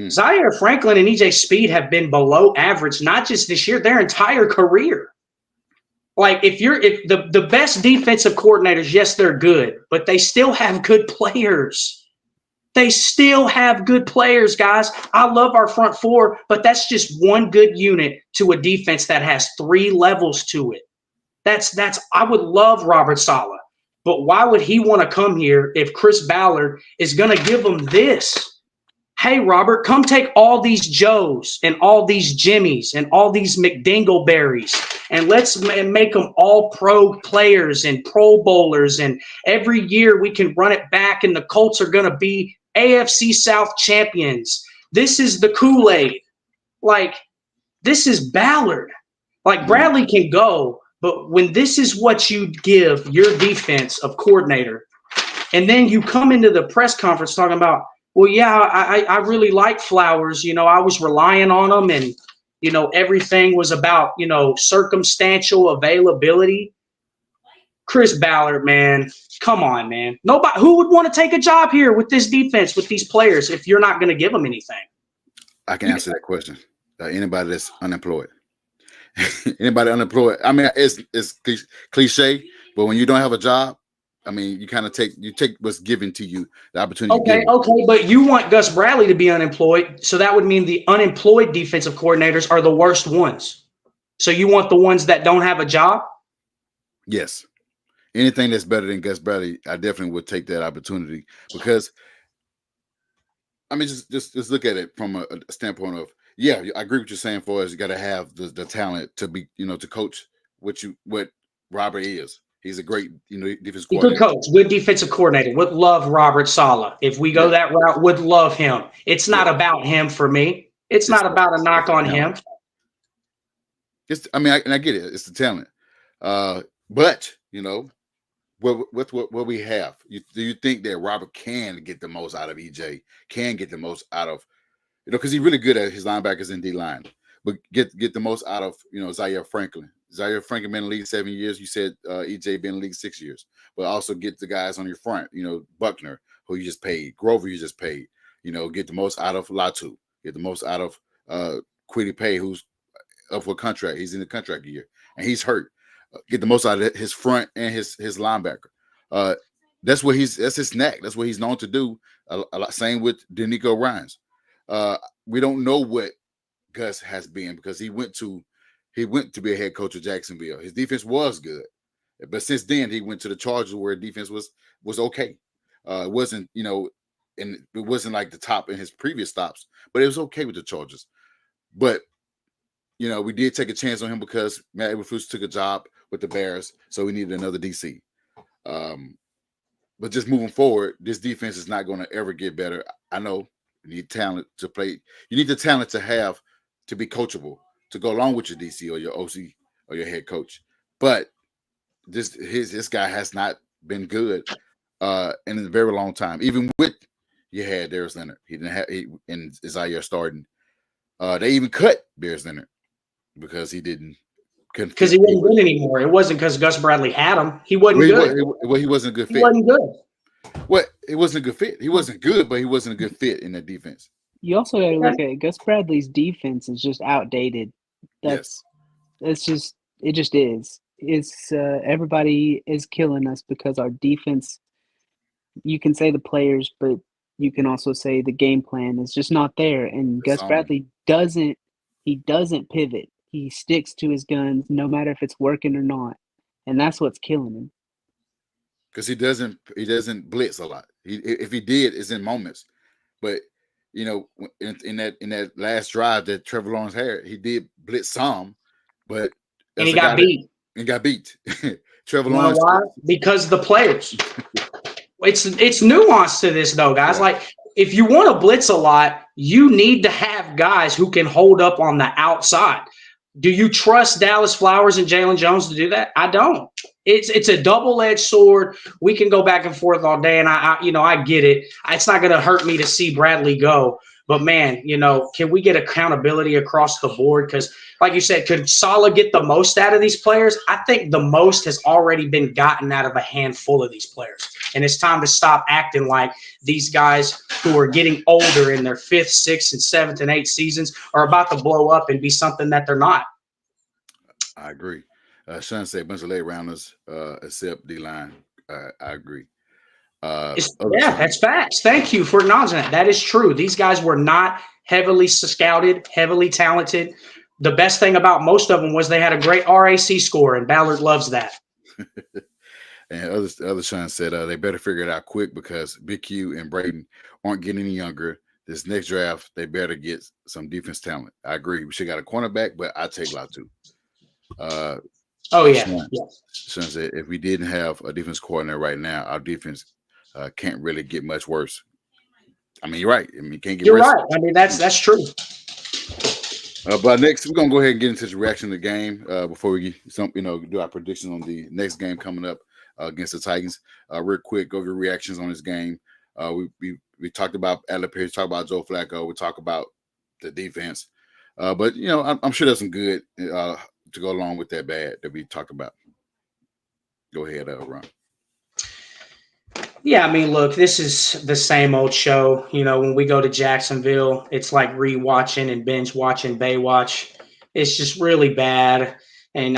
Zaire Franklin and EJ Speed have been below average, not just this year, their entire career. Like, if the best defensive coordinators, yes, they're good, but they still have good players. They still have good players, guys. I love our front 4, but that's just one good unit to a defense that has 3 levels to it. I would love Robert Saleh, but why would he want to come here if Chris Ballard is going to give him this? Hey, Robert, come take all these Joes and all these Jimmies and all these McDingleberries, and let's make them all pro players and pro bowlers. And every year we can run it back, and the Colts are going to be AFC South champions. This is the Kool-Aid. Like, this is Ballard. Like, Bradley can go, but when this is what you give your defense of coordinator, and then you come into the press conference talking about, well, yeah, I really like Flowers. I was relying on them, and, everything was about, circumstantial availability. Chris Ballard, man, come on, man. Nobody who would want to take a job here with this defense, with these players, if you're not going to give them anything. I can answer that question. Anybody that's unemployed. Anybody unemployed. I mean, it's cliche, but when you don't have a job, I mean, you kind of take what's given to you, the opportunity. Okay, but you want Gus Bradley to be unemployed, so that would mean the unemployed defensive coordinators are the worst ones. So you want the ones that don't have a job? Yes. Anything that's better than Gus Bradley, I definitely would take that opportunity, because, I mean, just look at it from a standpoint of, yeah, I agree with you saying, for us, you got to have the talent to be, to coach what Robert is. He's a great, defense He's a good coordinator. coach, good defensive coordinator. Would love Robert Saleh. If we go that route, would love him. It's not about him for me. It's not about a knock on him. I get it. It's the talent. But what we have, do you think that Robert can get the most out of EJ? Can get the most out of, because he's really good at his linebackers and D line, but get the most out of Zaire Franklin. Zaire Franklin been in the league 7 years. You said EJ been in the league 6 years, but also get the guys on your front. Buckner, who you just paid, Grover, you just paid. Get the most out of Latu. Get the most out of Kwity Paye, who's up for a contract. He's in the contract year and he's hurt. Get the most out of his front and his linebacker. That's his knack. That's what he's known to do. A lot. Same with D'Amico Ryans. We don't know what Gus has been because he went to be a head coach of Jacksonville. His defense was good, but since then he went to the Chargers where defense was okay. It wasn't and it wasn't like the top in his previous stops, but it was okay with the Chargers. But we did take a chance on him because Matt Eberflus took a job with the Bears, so we needed another DC. But just moving forward, this defense is not going to ever get better. I know you need talent to play. You need the talent to be coachable, to go along with your DC or your OC or your head coach. But this guy has not been good in a very long time. Even with you had Darius Leonard, he didn't have and Zaire starting. They even cut Darius Leonard because he didn't. Because he wasn't good anymore. It wasn't because Gus Bradley had him. He wasn't good. He wasn't a good fit. He wasn't good. Well, it wasn't a good fit. He wasn't good, but he wasn't a good fit in the defense. You also got to look at Gus Bradley's defense is just outdated. It just is. It's everybody is killing us because our defense. You can say the players, but you can also say the game plan is just not there. And Gus Bradley doesn't pivot. He sticks to his guns no matter if it's working or not. And that's what's killing him. Because he doesn't blitz a lot. If he did, it's in moments. But in that last drive that Trevor Lawrence had, he did blitz some, but he got beat. Trevor Lawrence. You know why? Because the players. It's nuance to this though, guys. Yeah. Like if you want to blitz a lot, you need to have guys who can hold up on the outside. Do you trust Dallas Flowers and Jalen Jones to do that? I don't. It's a double-edged sword. We can go back and forth all day, and I get it. It's not going to hurt me to see Bradley go. But, man, can we get accountability across the board? Because, like you said, could Saleh get the most out of these players? I think the most has already been gotten out of a handful of these players. And it's time to stop acting like these guys who are getting older in their 5th, 6th, and 7th, and 8th seasons are about to blow up and be something that they're not. I agree. Sean said a bunch of late rounders except D-line. I agree. That's facts. Thank you for acknowledging that. That is true. These guys were not heavily scouted, heavily talented. The best thing about most of them was they had a great RAC score, and Ballard loves that. And other Sean said they better figure it out quick because Big Q and Braden aren't getting any younger. This next draft, they better get some defense talent. I agree. We should got a cornerback, but I take Latu. Sean said if we didn't have a defense coordinator right now, our defense can't really get much worse. I mean, you're right. I mean, can't get You're worse. right. I mean, that's true. But next, we're gonna go ahead and get into the reaction to the game before we do our predictions on the next game coming up against the Titans. Real quick, go over your reactions on this game. We talked about Adler Pierce, talked about Joe Flacco, we talked about the defense. But I'm sure there's some good to go along with that bad that we talked about. Go ahead, Ron. Yeah, I mean, look, this is the same old show. When we go to Jacksonville, it's like rewatching and binge watching Baywatch. It's just really bad. And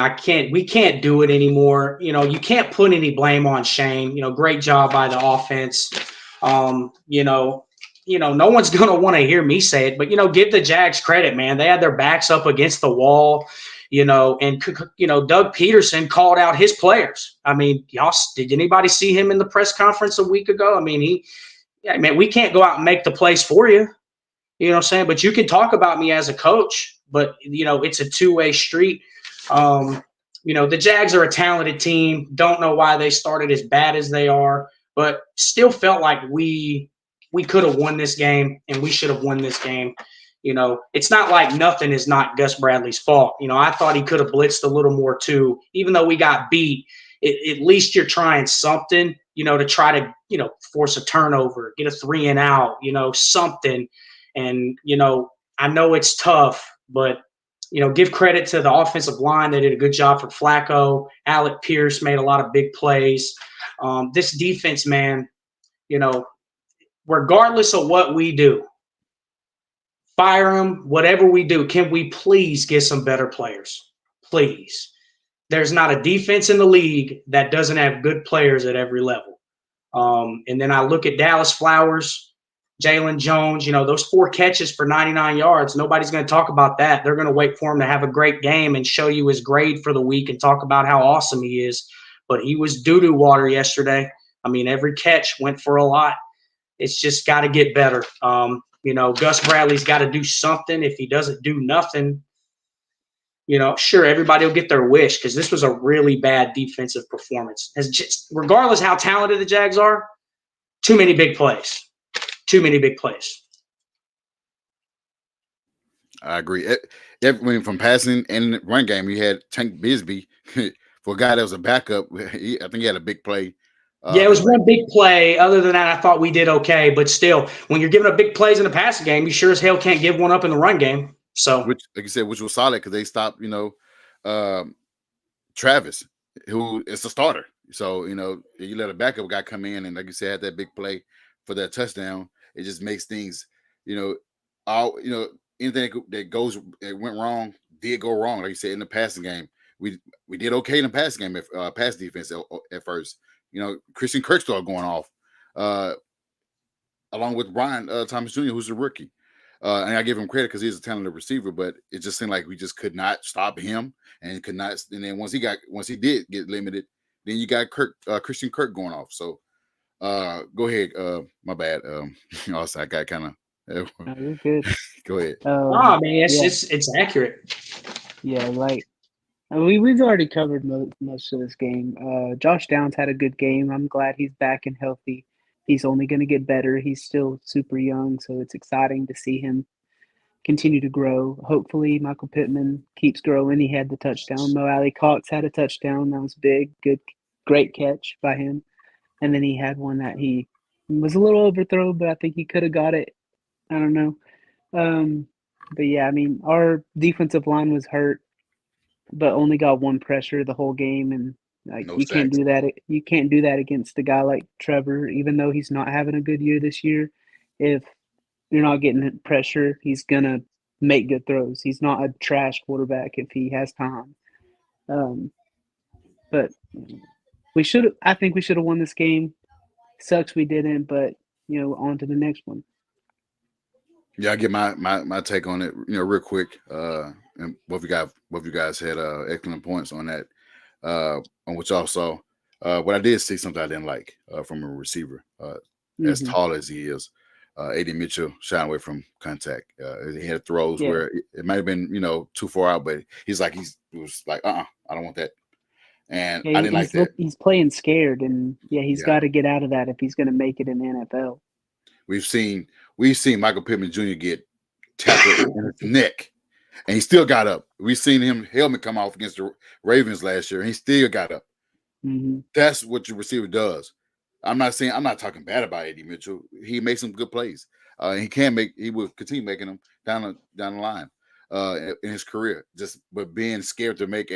we can't do it anymore. You can't put any blame on Shane. Great job by the offense. No one's going to want to hear me say it, but, give the Jags credit, man. They had their backs up against the wall. And Doug Peterson called out his players. I mean, did anybody see him in the press conference a week ago? I mean, we can't go out and make the plays for you. You know what I'm saying? But you can talk about me as a coach, but it's a two-way street. the Jags are a talented team. Don't know why they started as bad as they are, but still felt like we could have won this game and we should have won this game. It's not like nothing is not Gus Bradley's fault. I thought he could have blitzed a little more too, even though we got beat. At least you're trying something, to try to, force a turnover, get a 3 and out, something. And, I know it's tough, but give credit to the offensive line. They did a good job for Flacco. Alec Pierce made a lot of big plays. This defense, man, regardless of what we do, fire them, whatever we do, can we please get some better players? Please. There's not a defense in the league that doesn't have good players at every level. And then I look at Dallas Flowers, Jalen Jones, those 4 catches for 99 yards. Nobody's going to talk about that. They're going to wait for him to have a great game and show you his grade for the week and talk about how awesome he is. But he was doo-doo water yesterday. I mean, every catch went for a lot. It's just got to get better. Gus Bradley's got to do something. If he doesn't do nothing, sure, everybody will get their wish because this was a really bad defensive performance. Regardless how talented the Jags are, too many big plays. Too many big plays. I agree. From passing and run game, you had Tank Bisbee for a guy that was a backup. I think he had a big play. It was one big play. Other than that, I thought we did okay. But still, when you're giving up big plays in the passing game, you sure as hell can't give one up in the run game. So, which, like you said, which was solid because they stopped, Travis, who is the starter. So, you let a backup guy come in and, like you said, had that big play for that touchdown. It just makes things, anything that went wrong did go wrong. Like you said, in the passing game, we did okay in the passing game, pass defense at first. Christian Kirk started going off, along with Brian Thomas Jr., who's a rookie. And I give him credit because he's a talented receiver, but it just seemed like we just could not stop him and could not. And then once he did get limited, then you got Christian Kirk going off. So go ahead. My bad. Also, I got kind of. No, you're good. Go ahead. Man, it's accurate. Yeah, we've already covered most of this game. Josh Downs had a good game. I'm glad he's back and healthy. He's only going to get better. He's still super young, so it's exciting to see him continue to grow. Hopefully, Michael Pittman keeps growing. He had the touchdown. Mo Alley Cox had a touchdown. That was big. Great catch by him. And then he had one that he was a little overthrown, but I think he could have got it. I don't know. But yeah, I mean, our defensive line was hurt, but only got one pressure the whole game, and can't do that. You can't do that against a guy like Trevor, even though he's not having a good year this year. If you're not getting pressure, he's gonna make good throws. He's not a trash quarterback if he has time. But I think we should have won this game. Sucks we didn't, but on to the next one. Yeah, I get my take on it, real quick. And both of you guys had excellent points on that. On which also, what I did see something I didn't like from a receiver, as tall as he is. A.D. Mitchell shying away from contact. He had throws where it might have been, too far out, but he was like, I don't want that. And I didn't like that. He's playing scared, and he's got to get out of that if he's going to make it in the NFL. We've seen Michael Pittman Jr. get tackled in his neck, and he still got up. We've seen him helmet come off against the Ravens last year, and he still got up. Mm-hmm. That's what your receiver does. I'm not talking bad about Eddie Mitchell. He makes some good plays. He will continue making them down the line in his career. But being scared to make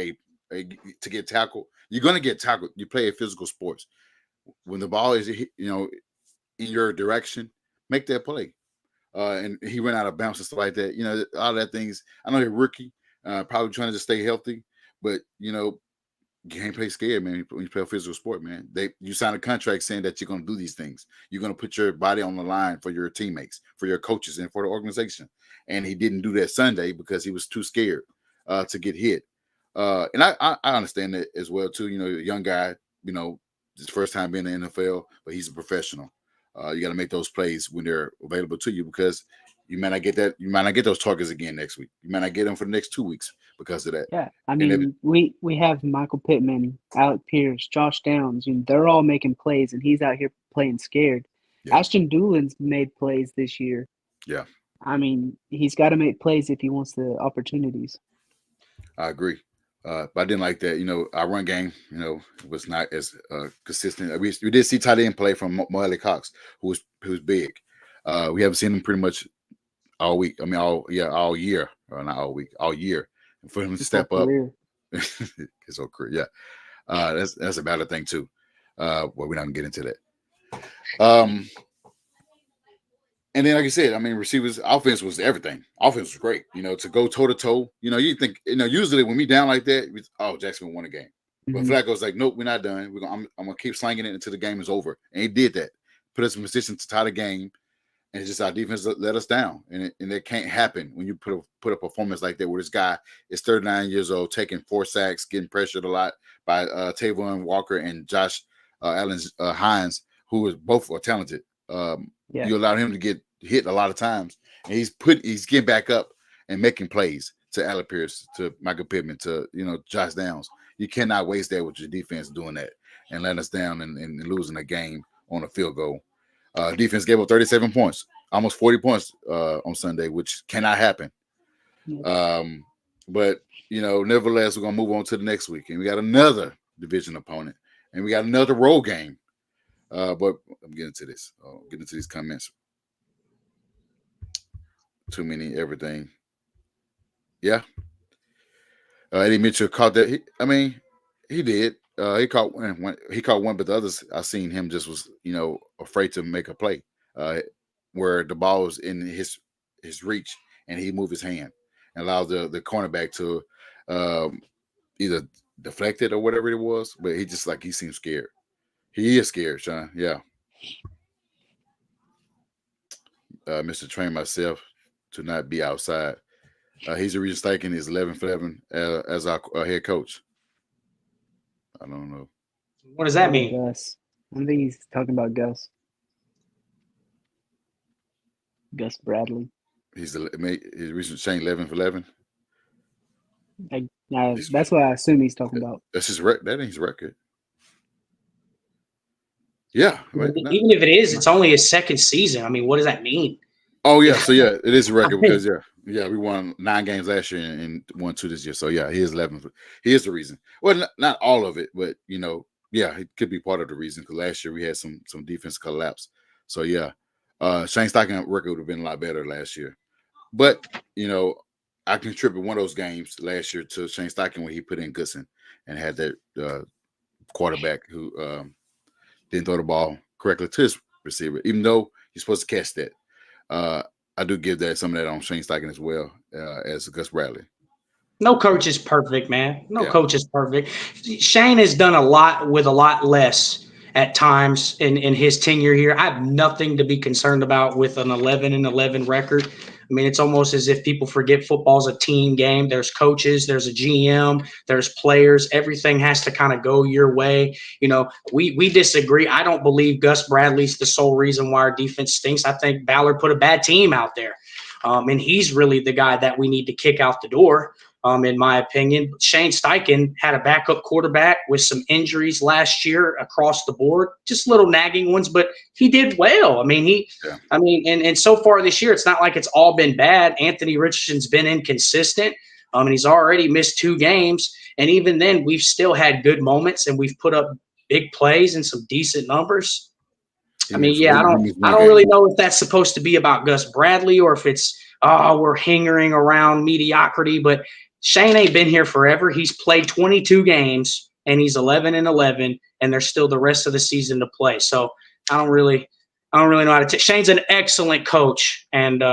to get tackled, you're going to get tackled. You play a physical sports. When the ball is in your direction, make that play. And he went out of bounds and stuff like that. All that things. I know he's a rookie, probably trying to just stay healthy, but you can't play scared, man. When you play a physical sport, man, you sign a contract saying that you're going to do these things. You're going to put your body on the line for your teammates, for your coaches, and for the organization. And he didn't do that Sunday because he was too scared to get hit. And I understand that as well too. A young guy, his first time being in the NFL, but he's a professional. You got to make those plays when they're available to you because You might not get that. You might not get those targets again next week. You might not get them for the next 2 weeks because of that. Yeah, I mean, we have Michael Pittman, Alec Pierce, Josh Downs. They're all making plays, and he's out here playing scared. Yeah. Ashton Doolin's made plays this year. Yeah. I mean, he's got to make plays if he wants the opportunities. I agree. But I didn't like that. Our run game, was not as consistent. We did see tight end play from Moelle Cox, who's big. We haven't seen him pretty much all week. I mean, all year, or not all week, all year. And for him to step up, his whole career, yeah. That's a better thing too. Well, we're not gonna get into that. And then, like I said, I mean, receivers, offense was everything. Offense was great. To go toe to toe. You think, usually when we down like that, Jacksonville won a game. But Flacco's like, nope, we're not done. I'm gonna keep slanging it until the game is over. And he did that. Put us in position to tie the game. And it's just our defense let us down. And it can't happen when you put a performance like that where this guy is 39 years old, taking 4 sacks, getting pressured a lot by Tavon Walker and Josh Allen Hines, who is both are talented. You allowed him to get hit a lot of times, and he's getting back up and making plays to Alec Pierce, to Michael Pittman, to Josh Downs. You cannot waste that with your defense doing that and letting us down and losing a game on a field goal. Defense gave up 37 points, almost 40 points on Sunday, which cannot happen. But nevertheless, we're gonna move on to the next week, and we got another division opponent, and we got another road game. But I'm getting to this. Getting into these comments. Too many everything. Yeah. Eddie Mitchell caught that. He did. He caught one, but the others I seen him just was afraid to make a play where the ball was in his reach and he moved his hand and allowed the cornerback to either deflect it or whatever it was. But he seemed scared. He is scared, Sean. Yeah. Mr. Train myself to not be outside. He's the reason Steichen is 11 for 11 as our head coach. I don't know. What does that mean? Gus. I think he's talking about Gus. Gus Bradley. He's recent Shane 11 for 11. That's what I assume he's talking about. That's his record. That ain't his record. Yeah. Even if it is, it's only his second season. I mean, what does that mean? Oh, yeah. So, yeah, it is a record because, we won 9 games last year and won 2 this year. So, yeah, he is 11. He is the reason. Well, not all of it, but, it could be part of the reason because last year we had some defense collapse. So, yeah, Shane Steichen record would have been a lot better last year. But, I contributed one of those games last year to Shane Steichen when he put in Goodson and had that quarterback who didn't throw the ball correctly to his receiver, even though you're supposed to catch that. I do give some of that on Shane Steichen as well as Gus Bradley. No coach is perfect, man. No coach is perfect. Shane has done a lot with a lot less at times in his tenure here. I have nothing to be concerned about with an 11-11 record. I mean, it's almost as if people forget football's a team game. There's coaches, there's a GM, there's players. Everything has to kind of go your way. We disagree. I don't believe Gus Bradley's the sole reason why our defense stinks. I think Ballard put a bad team out there. And he's really the guy that we need to kick out the door, in my opinion. Shane Steichen had a backup quarterback with some injuries last year across the board, just little nagging ones, but he did well. And so far this year, it's not like it's all been bad. Anthony Richardson's been inconsistent, and he's already missed 2 games. And even then, we've still had good moments, and we've put up big plays and some decent numbers. I don't really know if that's supposed to be about Gus Bradley or if it's, we're hangering around mediocrity, but Shane ain't been here forever. He's played 22 games and he's 11-11, and there's still the rest of the season to play. So I don't really know how to take. Shane's an excellent coach, and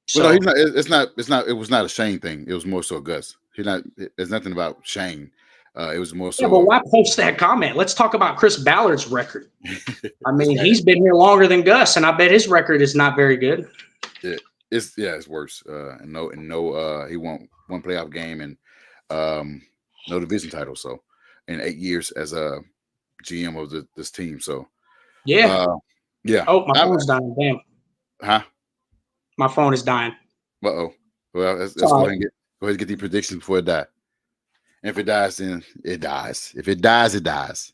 he's not. It was not a Shane thing. It was more so Gus. There's nothing about Shane. It was more so. Yeah, but why post that comment? Let's talk about Chris Ballard's record. He's been here longer than Gus, and I bet his record is not very good. It's worse. He won 1 playoff game and no division title. So in 8 years as a GM of this team. So yeah. Oh, my phone's dying. Damn. Huh? My phone is dying. Uh-oh. Well, let's go ahead and get the predictions before it dies. And if it dies, then it dies. If it dies, it dies.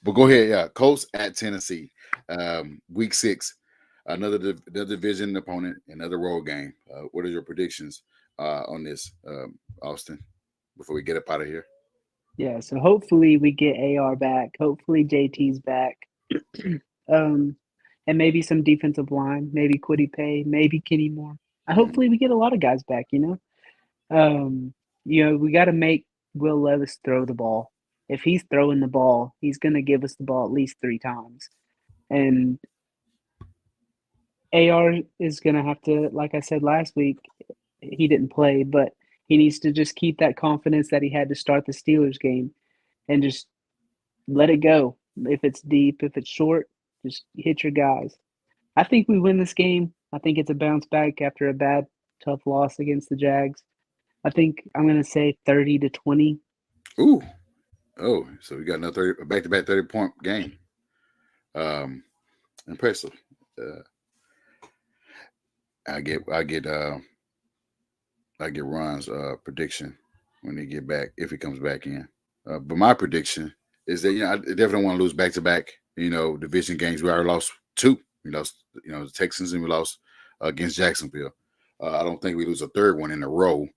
But go ahead, yeah. Colts at Tennessee, week 6, another division opponent, another road game. What are your predictions on this, Austin? Before we get up out of here. Yeah, so hopefully we get AR back. Hopefully JT's back. And maybe some defensive line, maybe Quiddy Pay, maybe Kenny Moore. Hopefully we get a lot of guys back, you know. We got to make Will Levis throw the ball. If he's throwing the ball, he's going to give us the ball at least 3 times. And AR is going to have to, like I said last week, he didn't play, but he needs to just keep that confidence that he had to start the Steelers game and just let it go. If it's deep, if it's short, just hit your guys. I think we win this game. I think it's a bounce back after a bad, tough loss against the Jags. I think I'm going to say 30-20. Ooh. Oh, so we got another back-to-back 30-point game. Impressive. I get Ron's prediction when he get back, if he comes back in. But my prediction is that, I definitely want to lose back-to-back, division games. We already lost 2. We lost, the Texans, and we lost against Jacksonville. I don't think we lose a third one in a row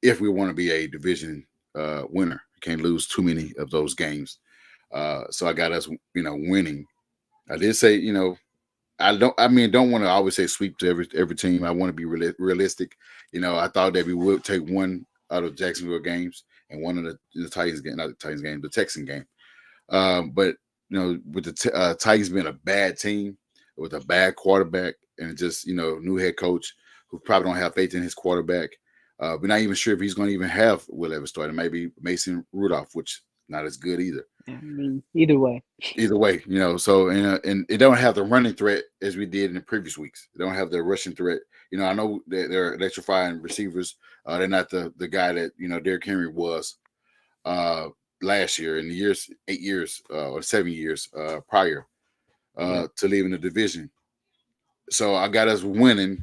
if we want to be a division winner. We can't lose too many of those games. So I got us, winning. I did say, don't want to always say sweep to every team. I want to be realistic. I thought that we would take one out of Jacksonville games and one of the Titans game, not the Titans game, the Texan game. But with the Titans being a bad team with a bad quarterback and just new head coach who probably don't have faith in his quarterback, we're not even sure if he's going to even have Will Levis starting. Maybe Mason Rudolph, which not as good either. I mean, either way. So and it don't have the running threat as we did in the previous weeks. They don't have the rushing threat. I know that they're electrifying receivers. They're not the guy that Derrick Henry was last year in the 8 years or 7 years prior to leaving the division. So I got us winning.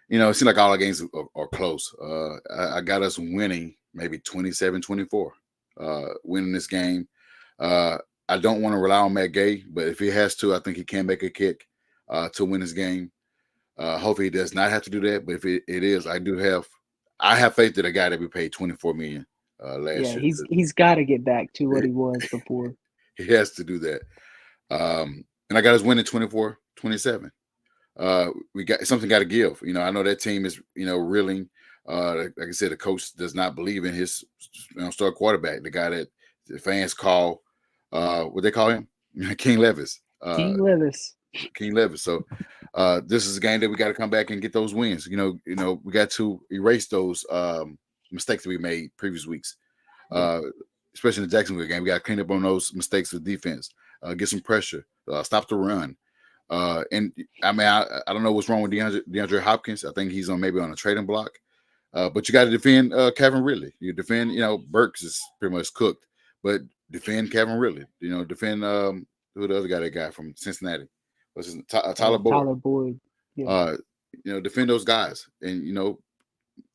It seems like all our games are close. I got us winning maybe 27-24. Winning this game. I don't want to rely on Matt Gay, but if he has to, I think he can make a kick to win this game. Hopefully he does not have to do that, but if it is, I have faith that a guy that we paid $24 million last year. He's got to get back to what he was before. He has to do that. And I got us winning 24-27. We got something got to give. I know that team is reeling. Like I said, the coach does not believe in his star quarterback, the guy that the fans call what they call him, King Levis. King Levis. So this is a game that we got to come back and get those wins. We got to erase those mistakes that we made previous weeks, especially in the Jacksonville game. We got to clean up on those mistakes with defense, get some pressure, stop the run. And I mean, I don't know what's wrong with DeAndre Hopkins. I think he's maybe on a trading block. But you got to defend Kevin Ridley. You defend, Burks is pretty much cooked, but defend Kevin Ridley. Defend who the other guy that got from Cincinnati. What's his Tyler Boyd. Tyler Boyd. Yeah. Defend those guys, and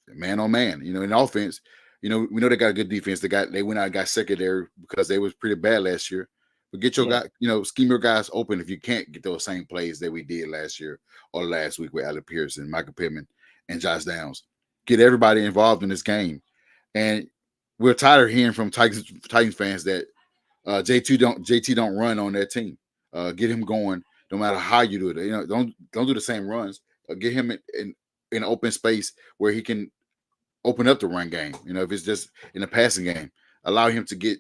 man on man. In offense, we know they got a good defense. They went out and got secondary because they was pretty bad last year. But get your guy, scheme your guys open if you can't get those same plays that we did last year or last week with Alec Pearson, Michael Pittman, and Josh Downs. Get everybody involved in this game. And we're tired of hearing from Titans fans that JT don't run on that team. Get him going no matter how you do it. Don't do the same runs. Get him in open space where he can open up the run game. If it's just in a passing game, allow him to get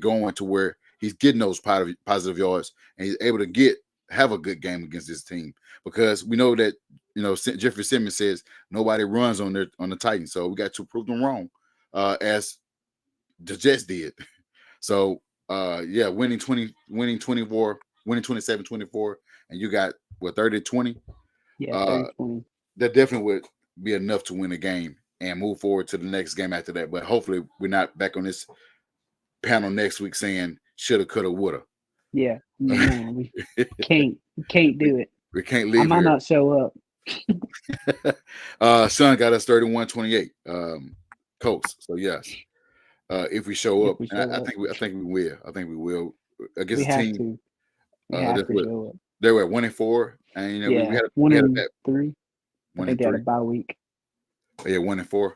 going to where he's getting those positive yards and he's able to have a good game against this team, because we know that Jeffrey Simmons says nobody runs on the Titans, so we got to prove them wrong, as the Jets did. So winning 27-24, and you got 30-20. Yeah, 30-20. That definitely would be enough to win a game and move forward to the next game after that. But hopefully we're not back on this panel next week saying shoulda, coulda, woulda. Yeah, no, we can't do it. We can't I leave might here. not show up. Son got us 31-28. Colts. So yes. If we show If up, we and show I up, think we will. I think we will we against the have team. to. We have That's to what show up. they were at 1-4, and you know we Yeah, had one a and bet 3. I 1 think and they had 3. a bye week. Yeah, 1-4.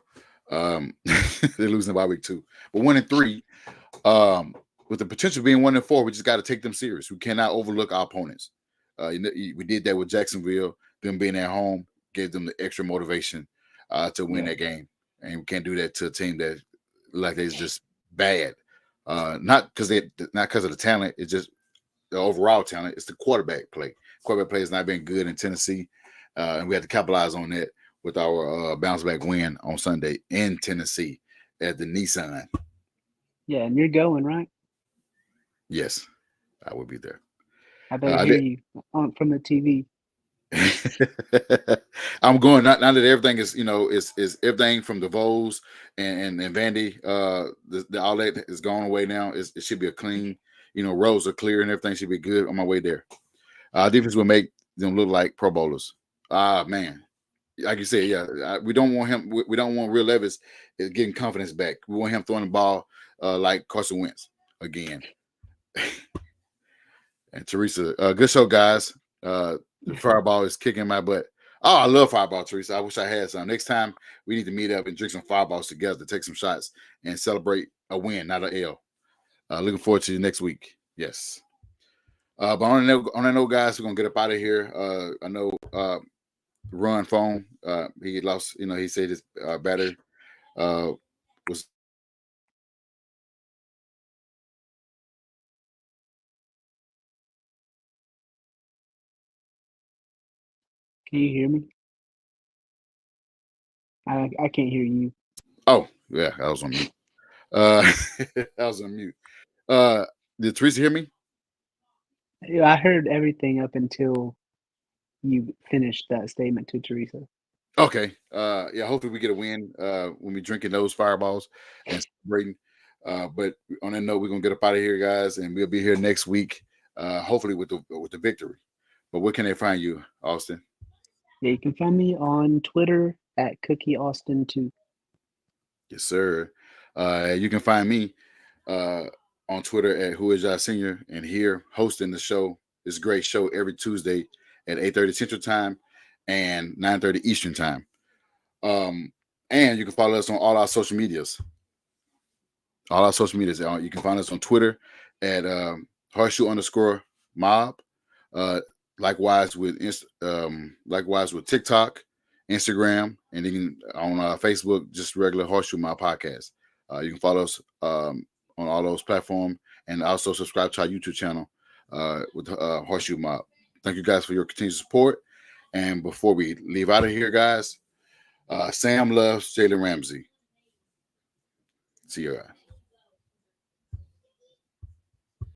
They're losing the bye week too, but 1 and 3. With the potential being 1 and 4, we just got to take them serious. We cannot overlook our opponents. We did that with Jacksonville. Them being at home gave them the extra motivation to win that game, and we can't do that to a team that like they's just bad. Not because of the talent. It's just the overall talent. It's the quarterback play. Quarterback play has not been good in Tennessee, and we had to capitalize on that with our bounce back win on Sunday in Tennessee at the Nissan. Yeah, and you're going, right? Yes, I will be there. I better hear you from the TV. I'm going now that everything is, is everything from the Vols and Vandy, all that is going away now. It should be a clean, roads are clear and everything should be good on my way there. Defense will make them look like Pro Bowlers. Man, like you said, yeah, we don't want him. We don't want Will Levis getting confidence back. We want him throwing the ball like Carson Wentz again. And Teresa, good show, guys. The Fireball is kicking my butt. Oh, I love Fireball, Teresa. I wish I had some. Next time we need to meet up and drink some Fireballs together, take some shots, and celebrate a win, not an L. Looking forward to you next week. Yes. But on that note, guys, we're gonna get up out of here. I know Run phone. He lost. He said his battery was. Can you hear me? I can't hear you. Oh yeah, I was on mute. I was on mute. Did Teresa hear me? Yeah, I heard everything up until you finished that statement to Teresa. Okay. Yeah, hopefully we get a win when we're drinking those Fireballs and celebrating. But on that note, we're gonna get up out of here, guys, and we'll be here next week, hopefully with the victory. But where can they find you, Austin? Yeah, you can find me on Twitter at CookieAustin2. Yes, sir. You can find me on Twitter at Who Is Y'all Senior, and here hosting the show, this great show every Tuesday at 8:30 Central Time and 9:30 Eastern Time. And you can follow us on all our social medias. All our social medias. You can find us on Twitter at Horseshoe_mob. Likewise with TikTok, Instagram, and even on Facebook, just regular Horseshoe Mob Podcast. You can follow us on all those platforms, and also subscribe to our YouTube channel with Horseshoe Mob. Thank you guys for your continued support. And before we leave out of here, guys, Sam loves Jalen Ramsey. See you guys.